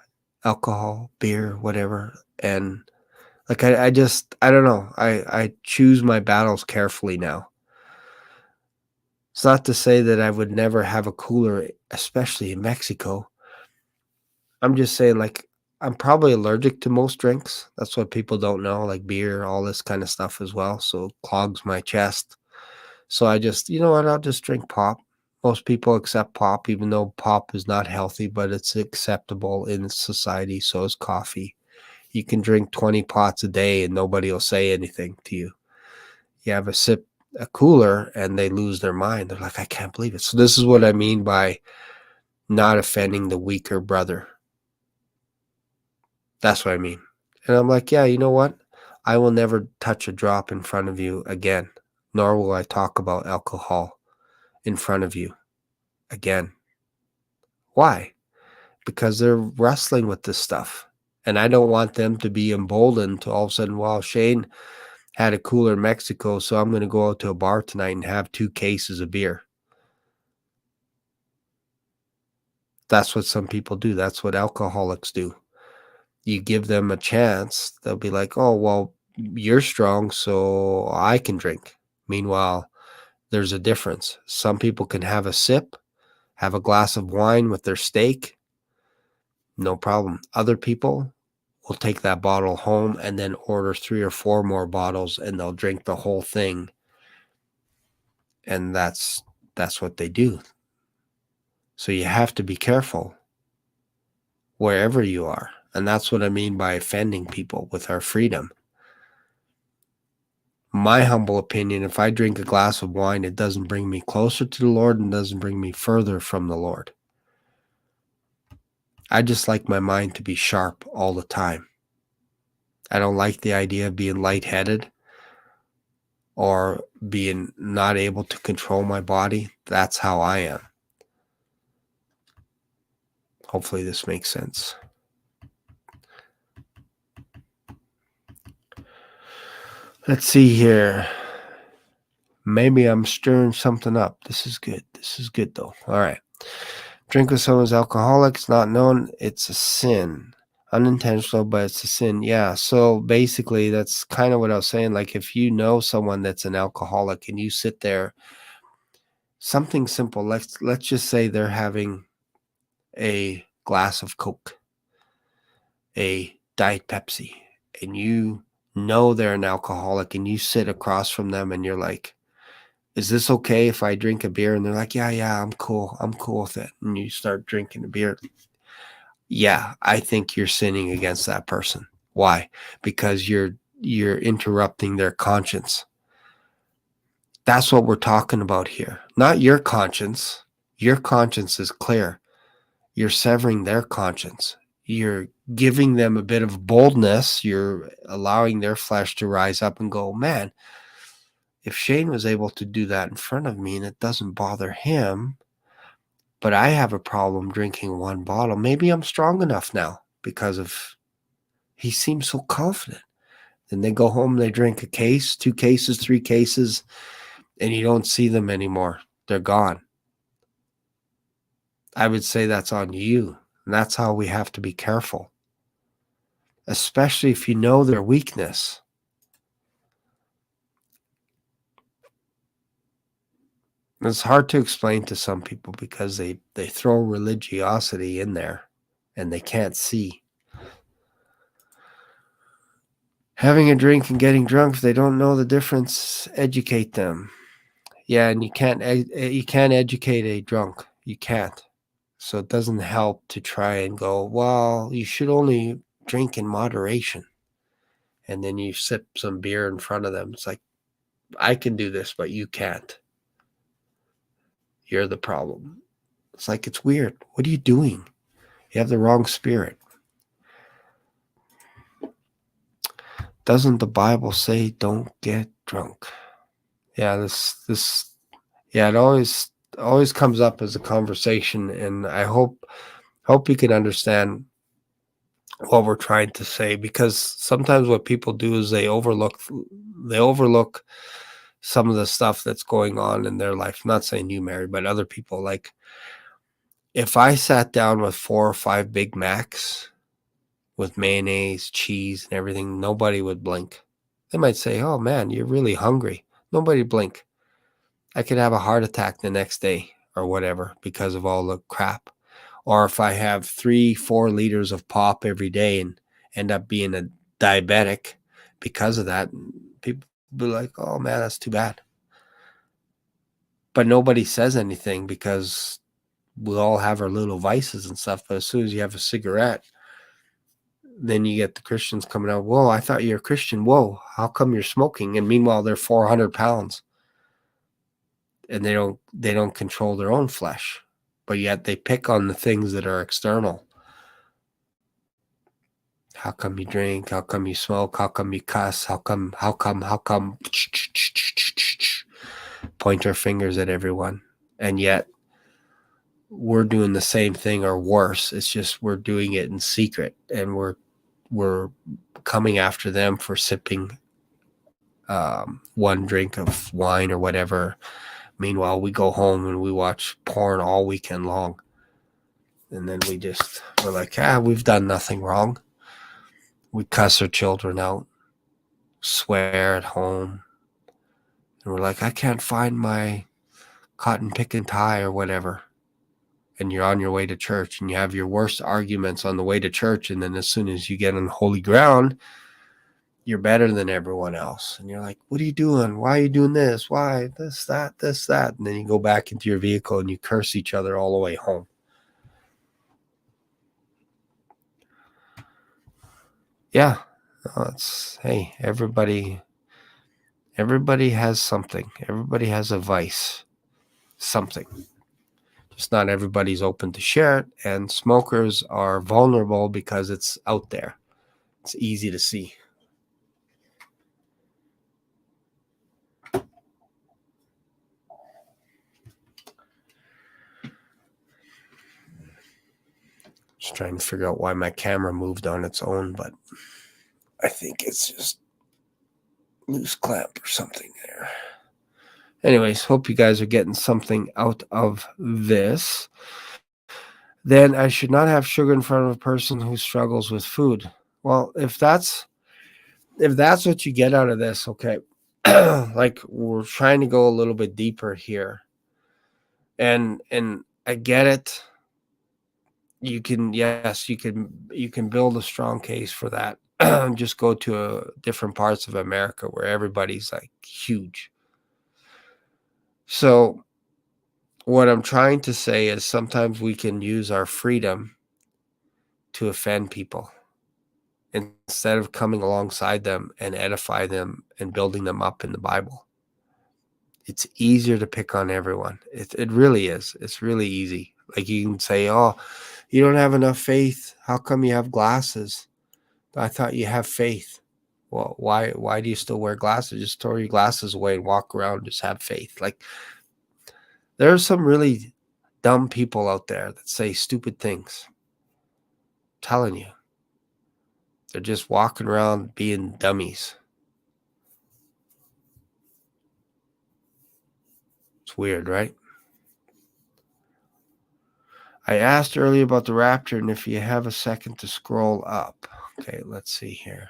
alcohol, beer, whatever?" And like, I don't know. I choose my battles carefully now. It's not to say that I would never have a cooler, especially in Mexico. I'm just saying, like, I'm probably allergic to most drinks. That's what people don't know, like beer, all this kind of stuff as well. So it clogs my chest. So I just, you know what? I'll just drink pop. Most people accept pop, even though pop is not healthy, but it's acceptable in society. So is coffee. You can drink 20 pots a day and nobody will say anything to you. You have a cooler, and they lose their mind. They're like, "I can't believe it." So this is what I mean by not offending the weaker brother. That's what I mean. And I'm like, yeah, you know what? I will never touch a drop in front of you again, nor will I talk about alcohol in front of you again. Why? Because they're wrestling with this stuff. And I don't want them to be emboldened to all of a sudden, "Well, Shane had a cooler in Mexico, so I'm going to go out to a bar tonight and have 2 cases of beer." That's what some people do. That's what alcoholics do. You give them a chance, they'll be like, "Oh, well, you're strong, so I can drink." Meanwhile, there's a difference. Some people can have a sip, have a glass of wine with their steak, no problem. Other people will take that bottle home and then order 3 or 4 more bottles, and they'll drink the whole thing. And that's what they do. So you have to be careful wherever you are. And that's what I mean by offending people with our freedom. My humble opinion, if I drink a glass of wine, it doesn't bring me closer to the Lord and doesn't bring me further from the Lord. I just like my mind to be sharp all the time. I don't like the idea of being lightheaded or being not able to control my body. That's how I am. Hopefully this makes sense. Let's see here. Maybe I'm stirring something up. This is good. This is good though. All right. Drink with someone's alcoholic. It's not known. It's a sin. Unintentional, but it's a sin. Yeah. So basically, that's kind of what I was saying. Like, if you know someone that's an alcoholic and you sit there, something simple. Let's just say they're having a glass of Coke, a Diet Pepsi, and you know they're an alcoholic, and you sit across from them, and you're like, "Is this okay if I drink a beer?" And they're like, yeah, I'm cool. I'm cool with it. And you start drinking a beer. Yeah, I think you're sinning against that person. Why? Because you're interrupting their conscience. That's what we're talking about here. Not your conscience. Your conscience is clear. You're severing their conscience. You're giving them a bit of boldness. You're allowing their flesh to rise up and go, "Man, if Shane was able to do that in front of me and it doesn't bother him, but I have a problem drinking one bottle. Maybe I'm strong enough now because of he seems so confident." And they go home, they drink a case, 2 cases, 3 cases, and you don't see them anymore. They're gone. I would say that's on you. And that's how we have to be careful, especially if you know their weakness. It's hard to explain to some people because they throw religiosity in there and they can't see. Having a drink and getting drunk, if they don't know the difference, educate them. Yeah, and you can't educate a drunk. You can't. So it doesn't help to try and go, well, you should only drink in moderation. And then you sip some beer in front of them. It's like, I can do this, but you can't. You're the problem. It's like, it's weird. What are you doing? You have the wrong spirit. Doesn't the Bible say don't get drunk? Yeah, it always comes up as a conversation, and I hope you can understand what we're trying to say, because sometimes what people do is they overlook some of the stuff that's going on in their life. I'm not saying you, Mary, but other people. Like, if I sat down with 4 or 5 Big Macs with mayonnaise, cheese, and everything, nobody would blink. They might say, oh man, you're really hungry. Nobody blink. I could have a heart attack the next day or whatever because of all the crap. Or if I have 3-4 liters of pop every day and end up being a diabetic because of that, people be like, oh man, that's too bad. But nobody says anything because we all have our little vices and stuff. But as soon as you have a cigarette, then you get the Christians coming out, whoa, I thought you're a Christian. Whoa, how come you're smoking? And meanwhile, they're 400 pounds and they don't control their own flesh. But yet they pick on the things that are external. How come you drink? How come you smoke? How come you cuss? How come? Point our fingers at everyone. And yet we're doing the same thing or worse. It's just we're doing it in secret, and we're coming after them for sipping one drink of wine or whatever. Meanwhile, we go home and we watch porn all weekend long. And then we're like, we've done nothing wrong. We cuss our children out, swear at home. And we're like, I can't find my cotton picking tie or whatever. And you're on your way to church and you have your worst arguments on the way to church. And then as soon as you get on holy ground, you're better than everyone else. And you're like, what are you doing? Why are you doing this? Why? This, that. And then you go back into your vehicle and you curse each other all the way home. Yeah. Hey, everybody has something. Everybody has a vice. Something. Just not everybody's open to share it. And smokers are vulnerable because it's out there. It's easy to see. Just trying to figure out why my camera moved on its own, but I think it's just loose clamp or something there. Anyways, hope you guys are getting something out of this. Then I should not have sugar in front of a person who struggles with food. Well, if that's what you get out of this, okay. Like, we're trying to go a little bit deeper here. And I get it. You can build a strong case for that. Just go to different parts of America where everybody's like huge. So what I'm trying to say is sometimes we can use our freedom to offend people instead of coming alongside them and edify them and building them up in the Bible. It's easier to pick on everyone. It really is. It's really easy. Like, you can say, oh, you don't have enough faith. How come you have glasses? I thought you have faith. Well, why do you still wear glasses? Just throw your glasses away and walk around and just have faith. Like, there are some really dumb people out there that say stupid things. I'm telling you. They're just walking around being dummies. It's weird, right? I asked earlier about the Rapture, and if you have a second to scroll up. Okay, let's see here.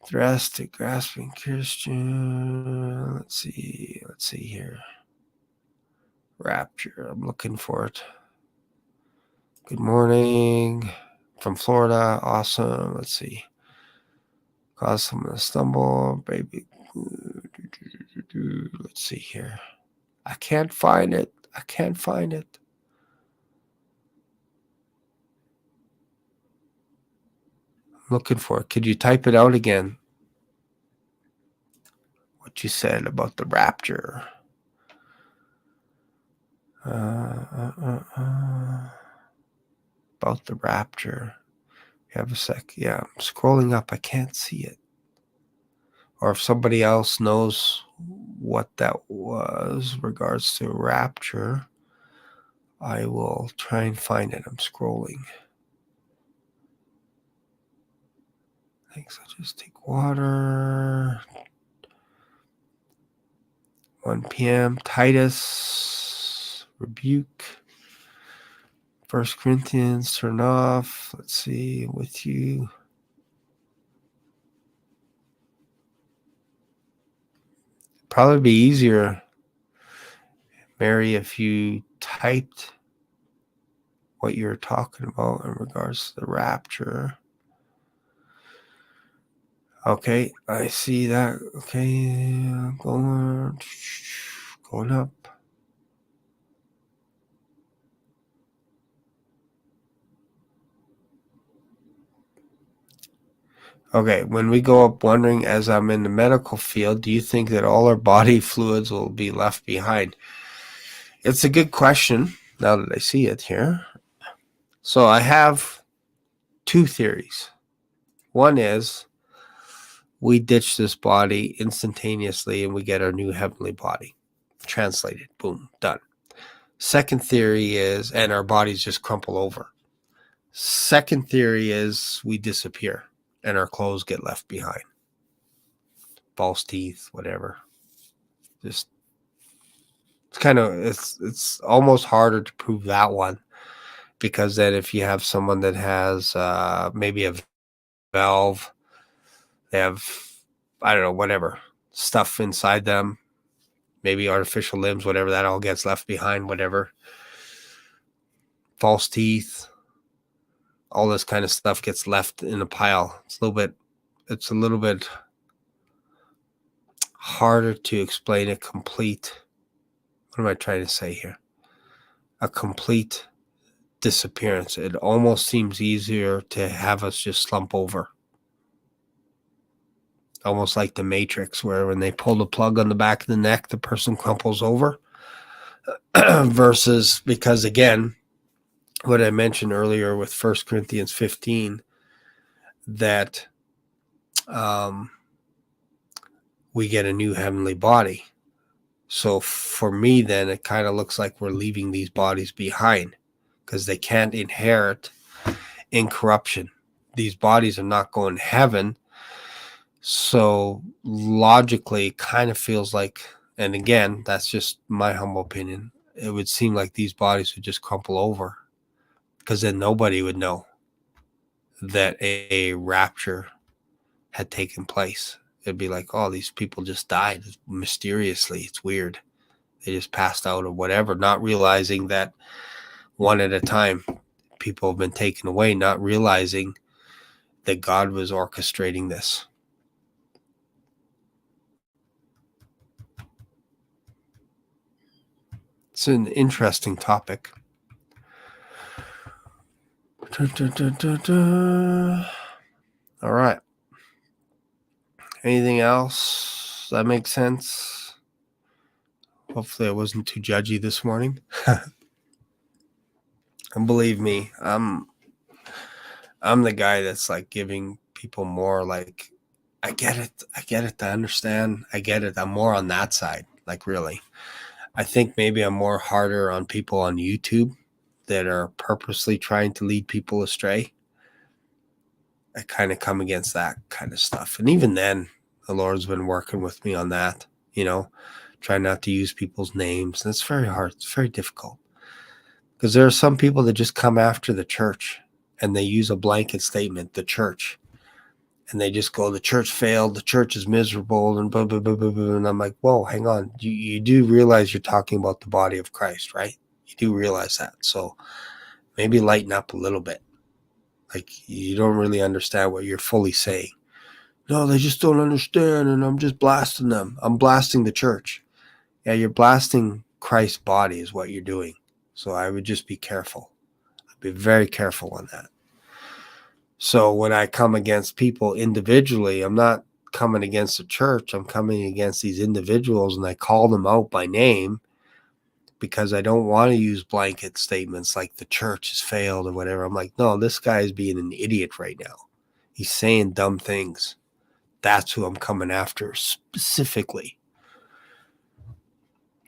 Drastic, grasping Christian. Let's see here. Rapture. I'm looking for it. Good morning from Florida. Awesome. Let's see. Cause someone to stumble. Baby. Let's see here. I can't find it. I can't find it. I'm looking for it. Could you type it out again? What you said about the rapture. About the rapture. You have a sec. Yeah, I'm scrolling up. I can't see it. Or if somebody else knows what that was regards to rapture, I will try and find it. I'm scrolling. Thanks. I'll just take water. 1 p.m. Titus. Rebuke. 1 Corinthians. Turn off. Let's see. With you. Probably be easier, Mary, if you typed what you're talking about in regards to the rapture. Okay, I see that. Okay, going up. Okay, when we go up wondering, as I'm in the medical field, do you think that all our body fluids will be left behind? It's a good question now that I see it here. So I have two theories. One is we ditch this body instantaneously and we get our new heavenly body. Translated. Boom. Done. Second theory is, and our bodies just crumple over. Second theory is we disappear and our clothes get left behind. False teeth, whatever. Just it's almost harder to prove that one, because then if you have someone that has maybe a valve, they have, I don't know, whatever stuff inside them, maybe artificial limbs, whatever, that all gets left behind, whatever. False teeth, all this kind of stuff gets left in a pile. It's a little bit harder to explain a complete, what am I trying to say here? A complete disappearance. It almost seems easier to have us just slump over. Almost like the Matrix, where when they pull the plug on the back of the neck, the person crumples over. Versus, because again, what I mentioned earlier with 1 Corinthians 15, that we get a new heavenly body. So for me, then it kind of looks like we're leaving these bodies behind because they can't inherit incorruption. These bodies are not going to heaven. So logically, it kind of feels like, and again, that's just my humble opinion, it would seem like these bodies would just crumple over, because then nobody would know that a rapture had taken place. It'd be like, oh, these people just died mysteriously. It's weird. They just passed out or whatever, not realizing that one at a time people have been taken away, not realizing that God was orchestrating this. It's an interesting topic. All right. Anything else that makes sense? Hopefully I wasn't too judgy this morning. And believe me, I'm the guy that's like giving people more, like, I get it, I understand, I get it. I'm more on that side, like, really. I think maybe I'm more harder on people on YouTube that are purposely trying to lead people astray. I kind of come against that kind of stuff. And even then, the Lord's been working with me on that, trying not to use people's names. And it's very hard. It's very difficult. Because there are some people that just come after the church and they use a blanket statement, the church. And they just go, the church failed, the church is miserable, and blah, blah, blah, blah, blah. And I'm like, whoa, hang on. You do realize you're talking about the body of Christ, right? You do realize that. So maybe lighten up a little bit. Like, you don't really understand what you're fully saying. No, they just don't understand, and I'm just blasting them. I'm blasting the church. Yeah, you're blasting Christ's body is what you're doing. So I would just be careful. I'd be very careful on that. So when I come against people individually, I'm not coming against the church. I'm coming against these individuals, and I call them out by name because I don't want to use blanket statements like the church has failed or whatever. I'm like, no, this guy is being an idiot right now. He's saying dumb things. That's who I'm coming after specifically.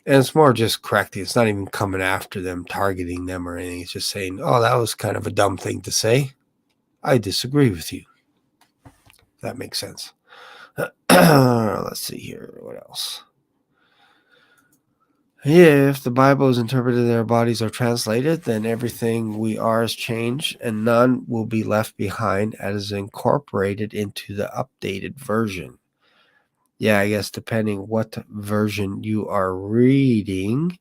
And it's more just correcting. It's not even coming after them, targeting them or anything. It's just saying, oh, that was kind of a dumb thing to say. I disagree with you. That makes sense. Let's see here. What else? If the Bible is interpreted and their bodies are translated, then everything we are is changed, and none will be left behind as incorporated into the updated version. Yeah, I guess depending what version you are reading,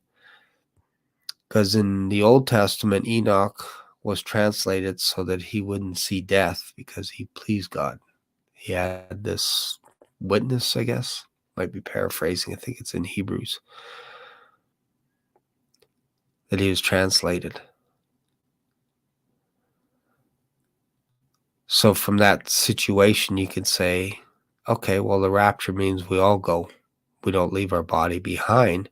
because in the Old Testament, Enoch was translated so that he wouldn't see death because he pleased God. He had this witness, I guess. Might be paraphrasing. I think it's in Hebrews that he was translated. So from that situation, you could say, okay, well, the rapture means we all go. We don't leave our body behind,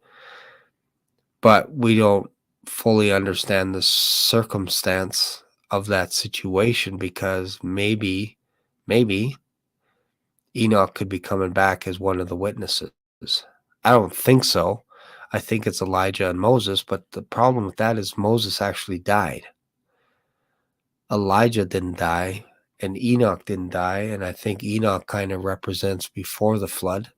but we don't fully understand the circumstance of that situation because maybe Enoch could be coming back as one of the witnesses. I don't think so. I think it's Elijah and Moses, but the problem with that is Moses actually died. Elijah didn't die, and Enoch didn't die, and I think Enoch kind of represents before the flood,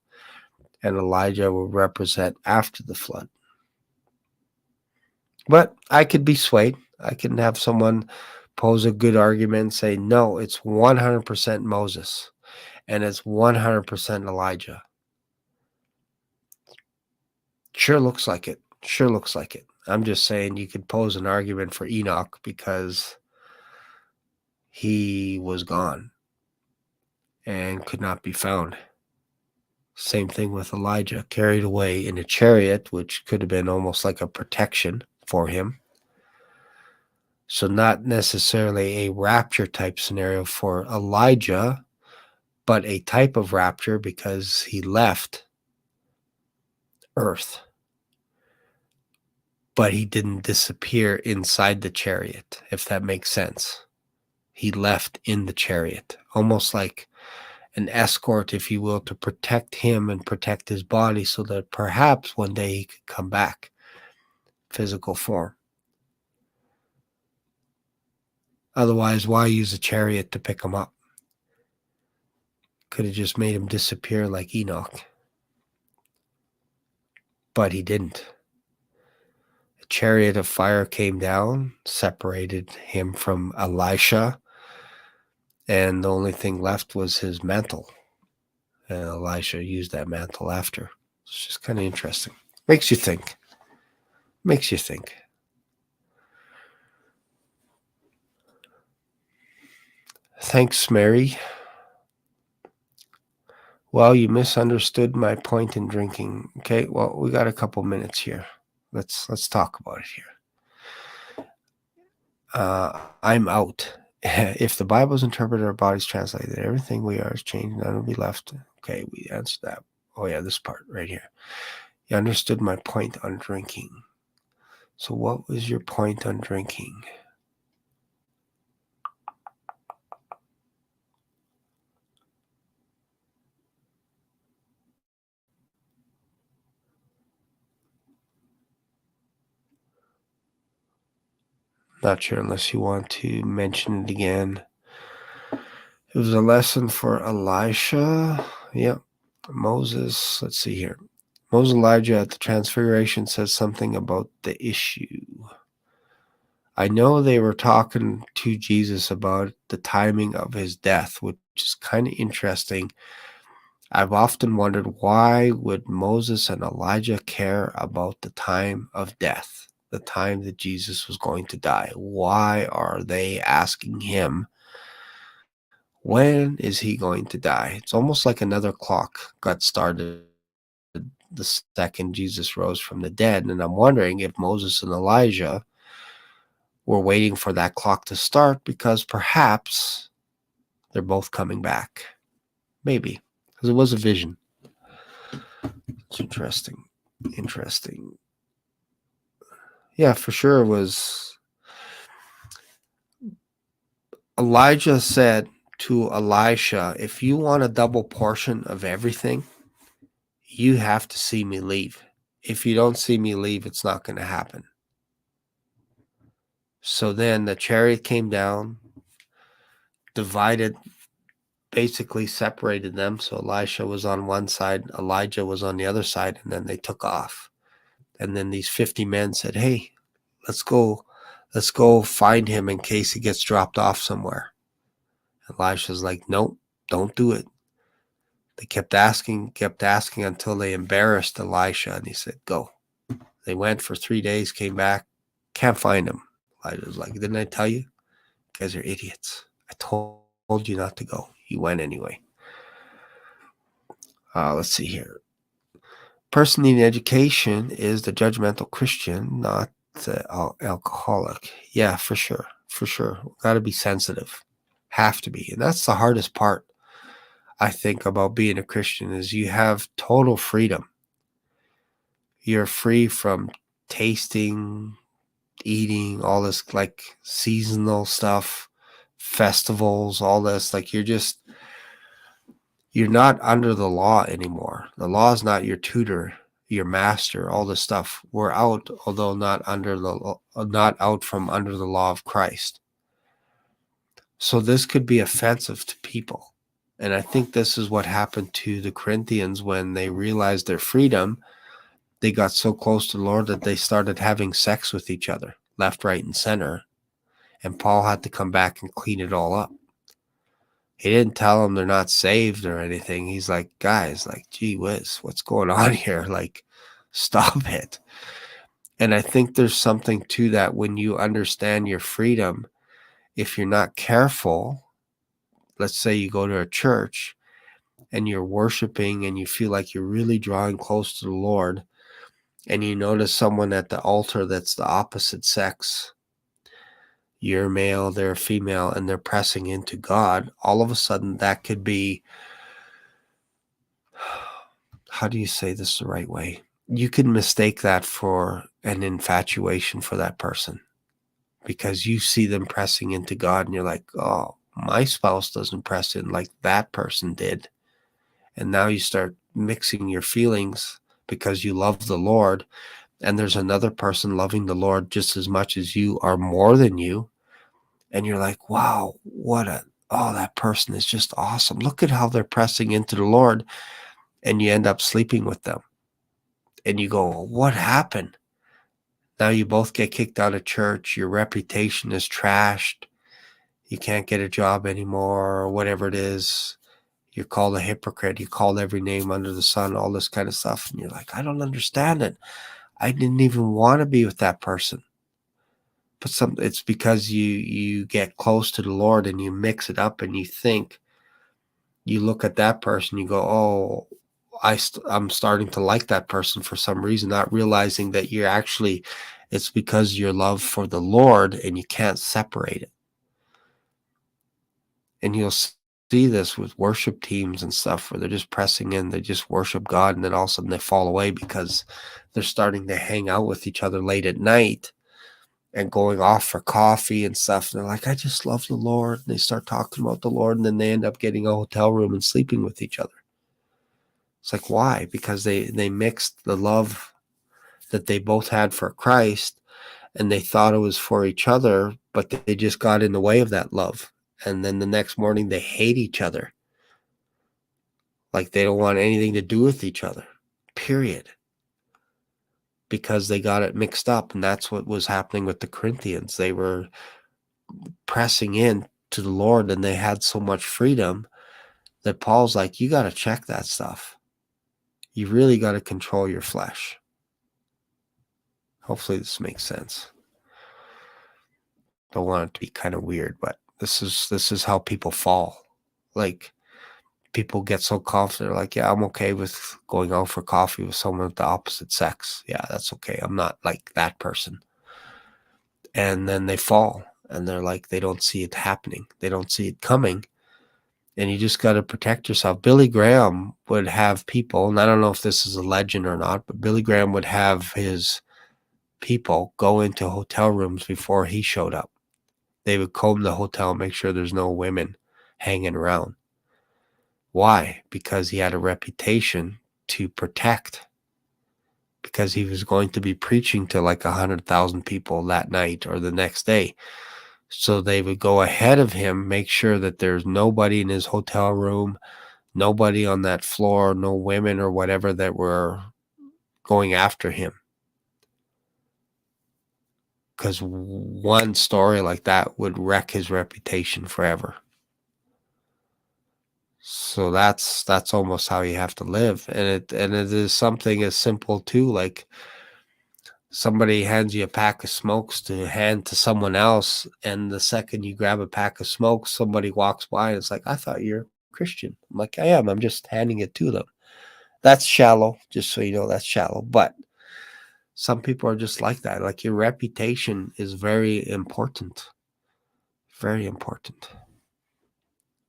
and Elijah will represent after the flood. But I could be swayed. I can have someone pose a good argument and say, no, it's 100% Moses, and it's 100% Elijah. Sure looks like it. Sure looks like it. I'm just saying you could pose an argument for Enoch because he was gone and could not be found. Same thing with Elijah, carried away in a chariot, which could have been almost like a protection for him. So not necessarily a rapture type scenario for Elijah, but a type of rapture because he left Earth. But he didn't disappear inside the chariot, if that makes sense. He left in the chariot, almost like an escort, if you will, to protect him and protect his body so that perhaps one day he could come back, physical form. Otherwise, why use a chariot to pick him up? Could have just made him disappear like Enoch. But he didn't. A chariot of fire came down, separated him from Elisha, and the only thing left was his mantle. And Elisha used that mantle after. It's just kind of interesting. Makes you think. Makes you think. Thanks, Mary. Well, you misunderstood my point in drinking. Okay, well, we got a couple minutes here. Let's talk about it here. I'm out. If the Bible is interpreted, our bodies translated, everything we are is changed, none will be left. Okay, we answered that. Oh yeah, this part right here. You understood my point on drinking. So what was your point on drinking? Not sure unless you want to mention it again. It was a lesson for Elisha. Yep. Moses. Let's see here. Moses Elijah at the Transfiguration says something about the issue. I know they were talking to Jesus about the timing of his death, which is kind of interesting. I've often wondered, why would Moses and Elijah care about the time of death, the time that Jesus was going to die? Why are they asking him, when is he going to die? It's almost like another clock got started the second Jesus rose from the dead. And I'm wondering if Moses and Elijah were waiting for that clock to start because perhaps they're both coming back. Maybe, because it was a vision. It's interesting. Interesting. Yeah, for sure it was. Elijah said to Elisha, if you want a double portion of everything, you have to see me leave. If you don't see me leave, it's not going to happen. So then the chariot came down, divided, basically separated them. So Elisha was on one side, Elijah was on the other side, and then they took off. And then these 50 men said, hey, let's go find him in case he gets dropped off somewhere. Elisha's like, nope, don't do it. They kept asking until they embarrassed Elisha, and he said, go. They went for 3 days, came back, can't find him. Elijah was like, didn't I tell you? You guys are idiots. I told you not to go. You went anyway. Let's see here. Person needing education is the judgmental Christian, not the alcoholic. Yeah, for sure. For sure. Got to be sensitive. Have to be. And that's the hardest part, I think, about being a Christian, is you have total freedom. You're free from tasting, eating, all this like seasonal stuff, festivals, all this. Like you're not under the law anymore. The law is not your tutor, your master, all this stuff. We're out, although not out from under the law of Christ. So this could be offensive to people. And I think this is what happened to the Corinthians when they realized their freedom. They got so close to the Lord that they started having sex with each other, left, right, and center. And Paul had to come back and clean it all up. He didn't tell them they're not saved or anything. He's like, guys, like, gee whiz, what's going on here? Like, stop it. And I think there's something to that when you understand your freedom. If you're not careful, let's say you go to a church and you're worshiping and you feel like you're really drawing close to the Lord, and you notice someone at the altar that's the opposite sex, you're male, they're female, and they're pressing into God, all of a sudden that could be, how do you say this the right way? You can mistake that for an infatuation for that person because you see them pressing into God and you're like, oh, my spouse doesn't press in like that person did. And now you start mixing your feelings because you love the Lord, and there's another person loving the Lord just as much as you or more than you. And you're like, wow, that person is just awesome. Look at how they're pressing into the Lord. And you end up sleeping with them. And you go, what happened? Now you both get kicked out of church. Your reputation is trashed. You can't get a job anymore, or whatever it is. You're called a hypocrite. You're called every name under the sun, all this kind of stuff. And you're like, I don't understand it. I didn't even want to be with that person. But it's because you get close to the Lord and you mix it up and you think, you look at that person, you go, oh, I'm starting to like that person for some reason, not realizing that it's because your love for the Lord and you can't separate it. And you'll see this with worship teams and stuff where they're just pressing in, they just worship God, and then all of a sudden they fall away because they're starting to hang out with each other late at night and going off for coffee and stuff. And they're like, I just love the Lord. And they start talking about the Lord, and then they end up getting a hotel room and sleeping with each other. It's like, why? Because they mixed the love that they both had for Christ, and they thought it was for each other, but they just got in the way of that love. And then the next morning they hate each other. Like they don't want anything to do with each other, period. because they got it mixed up. And that's what was happening with the Corinthians. They were pressing in to the Lord, and they had so much freedom that Paul's like, you got to check that stuff. You really got to control your flesh. Hopefully this makes sense. Don't want it to be kind of weird, but this is how people fall. Like, people get so confident, like, yeah, I'm okay with going out for coffee with someone of the opposite sex. Yeah, that's okay. I'm not like that person. And then they fall, and they're like, they don't see it happening. They don't see it coming. And you just got to protect yourself. Billy Graham would have people, and I don't know if this is a legend or not, but Billy Graham would have his people go into hotel rooms before he showed up. They would comb the hotel, make sure there's no women hanging around. Why? Because he had a reputation to protect. Because he was going to be preaching to like 100,000 people that night or the next day. So they would go ahead of him, make sure that there's nobody in his hotel room, nobody on that floor, no women or whatever that were going after him. Because one story like that would wreck his reputation forever. So that's almost how you have to live. And it is something as simple too, like somebody hands you a pack of smokes to hand to someone else, and the second you grab a pack of smokes, somebody walks by and it's like, I thought you're a Christian. I'm like, I am. I'm just handing it to them. That's shallow, just so you know, that's shallow. But some people are just like that. Like, your reputation is very important. Very important.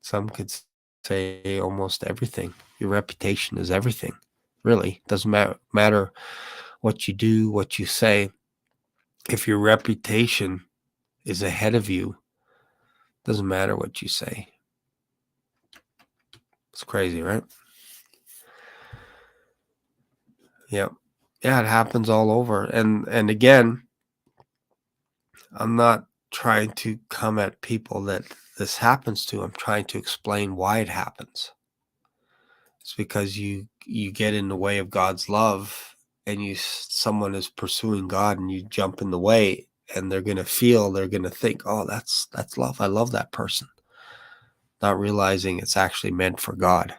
Some could say almost everything. Your reputation is everything. Really. Doesn't matter what you do, what you say. If your reputation is ahead of you, doesn't matter what you say. It's crazy, right? Yeah. Yeah, it happens all over. And again, I'm not trying to come at people that this happens to. I'm trying to explain why it happens. It's because you get in the way of God's love, and someone is pursuing God, and you jump in the way, and they're going to think, oh, that's love. I love that person. Not realizing it's actually meant for God.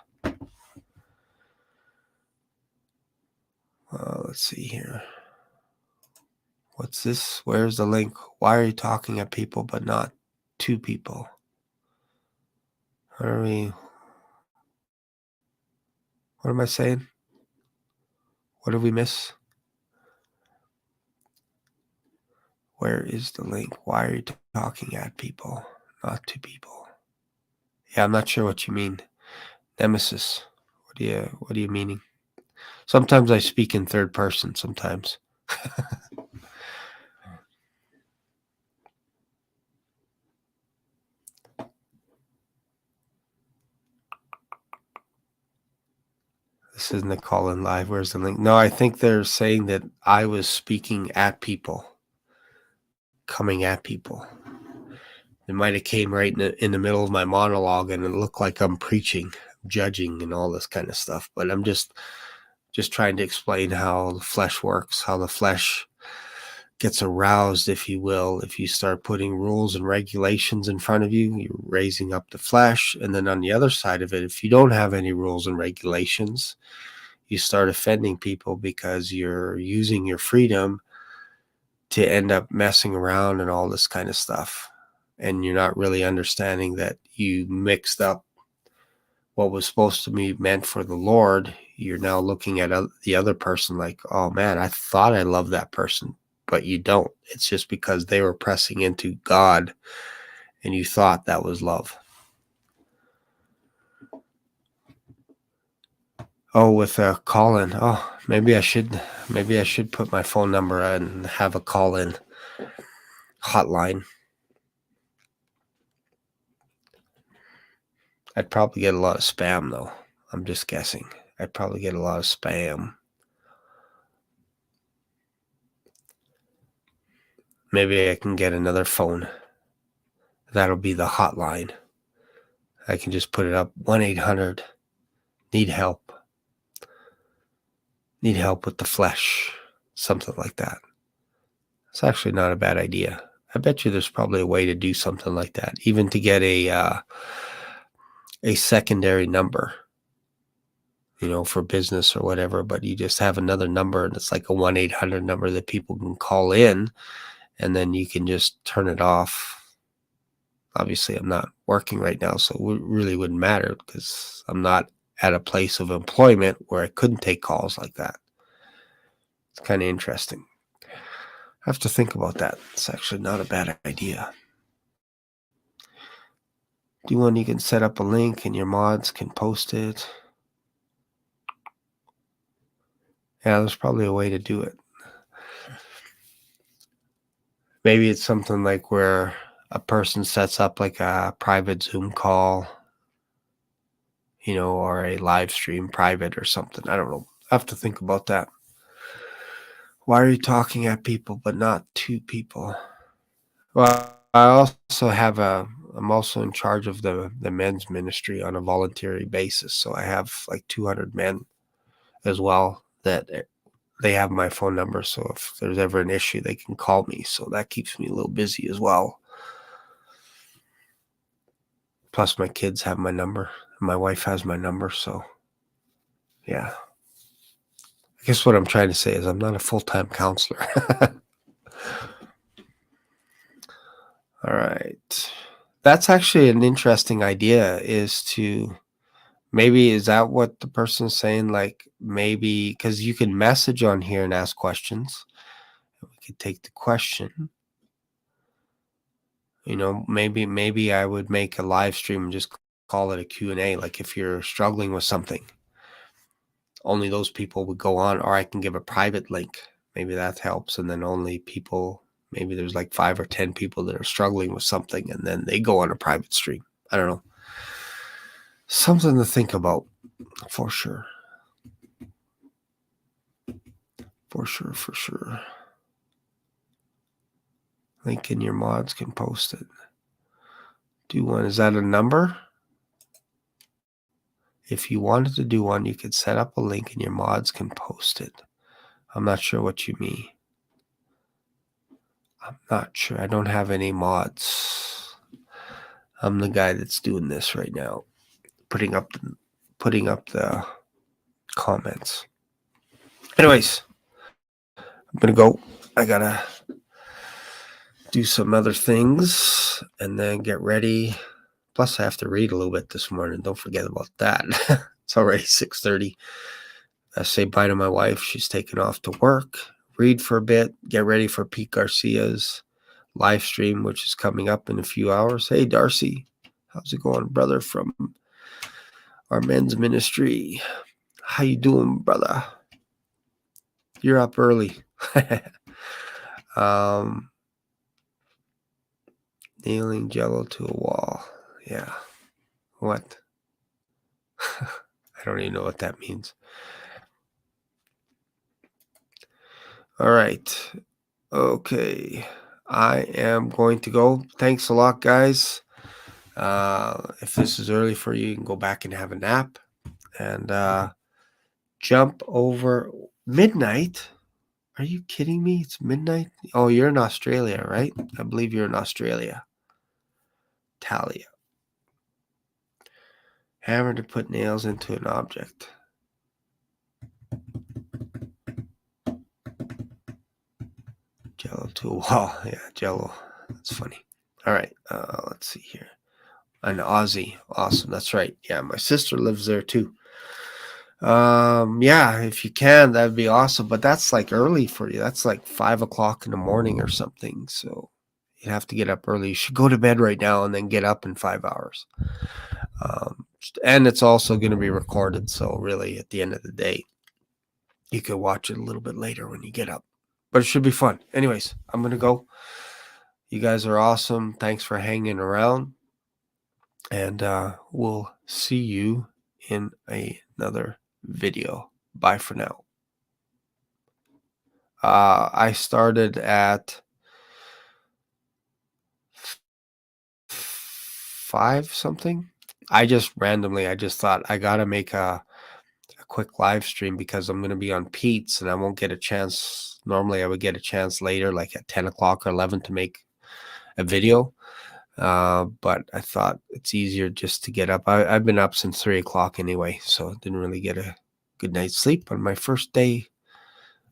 Let's see here. What's this? Where's the link? Why are you talking at people but not to people? What am I saying? What did we miss? Where is the link? Why are you talking at people, not to people? Yeah, I'm not sure what you mean. Nemesis. What are you meaning? Sometimes I speak in third person, sometimes. This isn't a call in live. Where's the link? No, I think they're saying that I was speaking at people, coming at people. It might have came right in the middle of my monologue, and it looked like I'm preaching, judging, and all this kind of stuff. But I'm just trying to explain how the flesh works, how the flesh gets aroused, if you will. If you start putting rules and regulations in front of you, you're raising up the flesh. And then on the other side of it, if you don't have any rules and regulations, you start offending people because you're using your freedom to end up messing around and all this kind of stuff. And you're not really understanding that you mixed up what was supposed to be meant for the Lord. You're now looking at the other person like, oh man, I thought I loved that person, but you don't. It's just because they were pressing into God and you thought that was love. Oh, with a call in. Oh, maybe I should put my phone number and have a call in hotline. I'd probably get a lot of spam though. I'm just guessing. I'd probably get a lot of spam. Maybe I can get another phone. That'll be the hotline. I can just put it up. 1-800. Need help. Need help with the flesh. something like that. It's actually not a bad idea. I bet you there's probably a way to do something like that, even to get a secondary number, for business or whatever, but you just have another number and it's like a 1-800 number that people can call in, and then you can just turn it off. Obviously, I'm not working right now, so it really wouldn't matter because I'm not at a place of employment where I couldn't take calls like that. It's kind of interesting. I have to think about that. It's actually not a bad idea. Do one, you can set up a link and your mods can post it. Yeah, there's probably a way to do it. Maybe it's something like where a person sets up like a private Zoom call, or a live stream private or something. I don't know. I have to think about that. Why are you talking at people but not to people? Well, I'm also in charge of the men's ministry on a voluntary basis. So I have like 200 men as well that they have my phone number. So if there's ever an issue, they can call me. So that keeps me a little busy as well. Plus my kids have my number. My wife has my number. So yeah. I guess what I'm trying to say is I'm not a full-time counselor. All right. That's actually an interesting idea, is to maybe, is that what the person's saying? Like maybe because you can message on here and ask questions. We could take the question. Maybe I would make a live stream and just call it a Q&A. Like if you're struggling with something, only those people would go on, or I can give a private link. Maybe that helps. And then only people, maybe there's like 5 or 10 people that are struggling with something, and then they go on a private stream. I don't know. Something to think about for sure. For sure. Link in your mods can post it. Do one. Is that a number? If you wanted to do one, you could set up a link and your mods can post it. I'm not sure what you mean. I'm not sure. I don't have any mods. I'm the guy that's doing this right now, putting up the comments. Anyways, I'm gonna go. I gotta do some other things and then get ready. Plus, I have to read a little bit this morning. Don't forget about that. It's already 6:30. I say bye to my wife. She's taken off to work. Read for a bit. Get ready for Pete Garcia's live stream, which is coming up in a few hours. Hey, Darcy. How's it going, brother, from our men's ministry? How you doing, brother? You're up early. Nailing Jello to a wall. Yeah. What? I don't even know what that means. All right. Okay. I am going to go. Thanks a lot, guys. If this is early for you, you can go back and have a nap and jump over midnight. Are you kidding me? It's midnight. Oh, you're in Australia, right? I believe you're in Australia. Talia. Hammer to put nails into an object. Jello to a wall. Yeah, Jello. That's funny. All right. Let's see here. An Aussie. Awesome. That's right. Yeah, my sister lives there too. Yeah, if you can, that'd be awesome. But that's like early for you. That's like 5 o'clock in the morning or something. So you'd have to get up early. You should go to bed right now and then get up in 5 hours. And it's also going to be recorded. So really, at the end of the day, you could watch it a little bit later when you get up. But it should be fun. Anyways, I'm going to go. You guys are awesome. Thanks for hanging around. And we'll see you in another video. Bye for now. I started at 5 something. I just thought I gotta make a a quick live stream because I'm going to be on Pete's and I won't get a chance. Normally I would get a chance later, like at 10 o'clock or 11 to make a video. But I thought it's easier just to get up. I've been up since 3 o'clock anyway, so I didn't really get a good night's sleep on my first day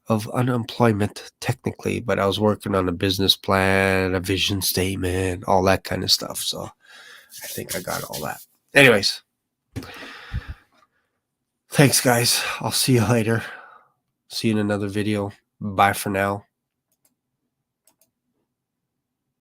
of unemployment, technically, but I was working on a business plan, a vision statement, all that kind of stuff. So I think I got all that. Anyways, thanks, guys. I'll see you later. See you in another video. Bye for now.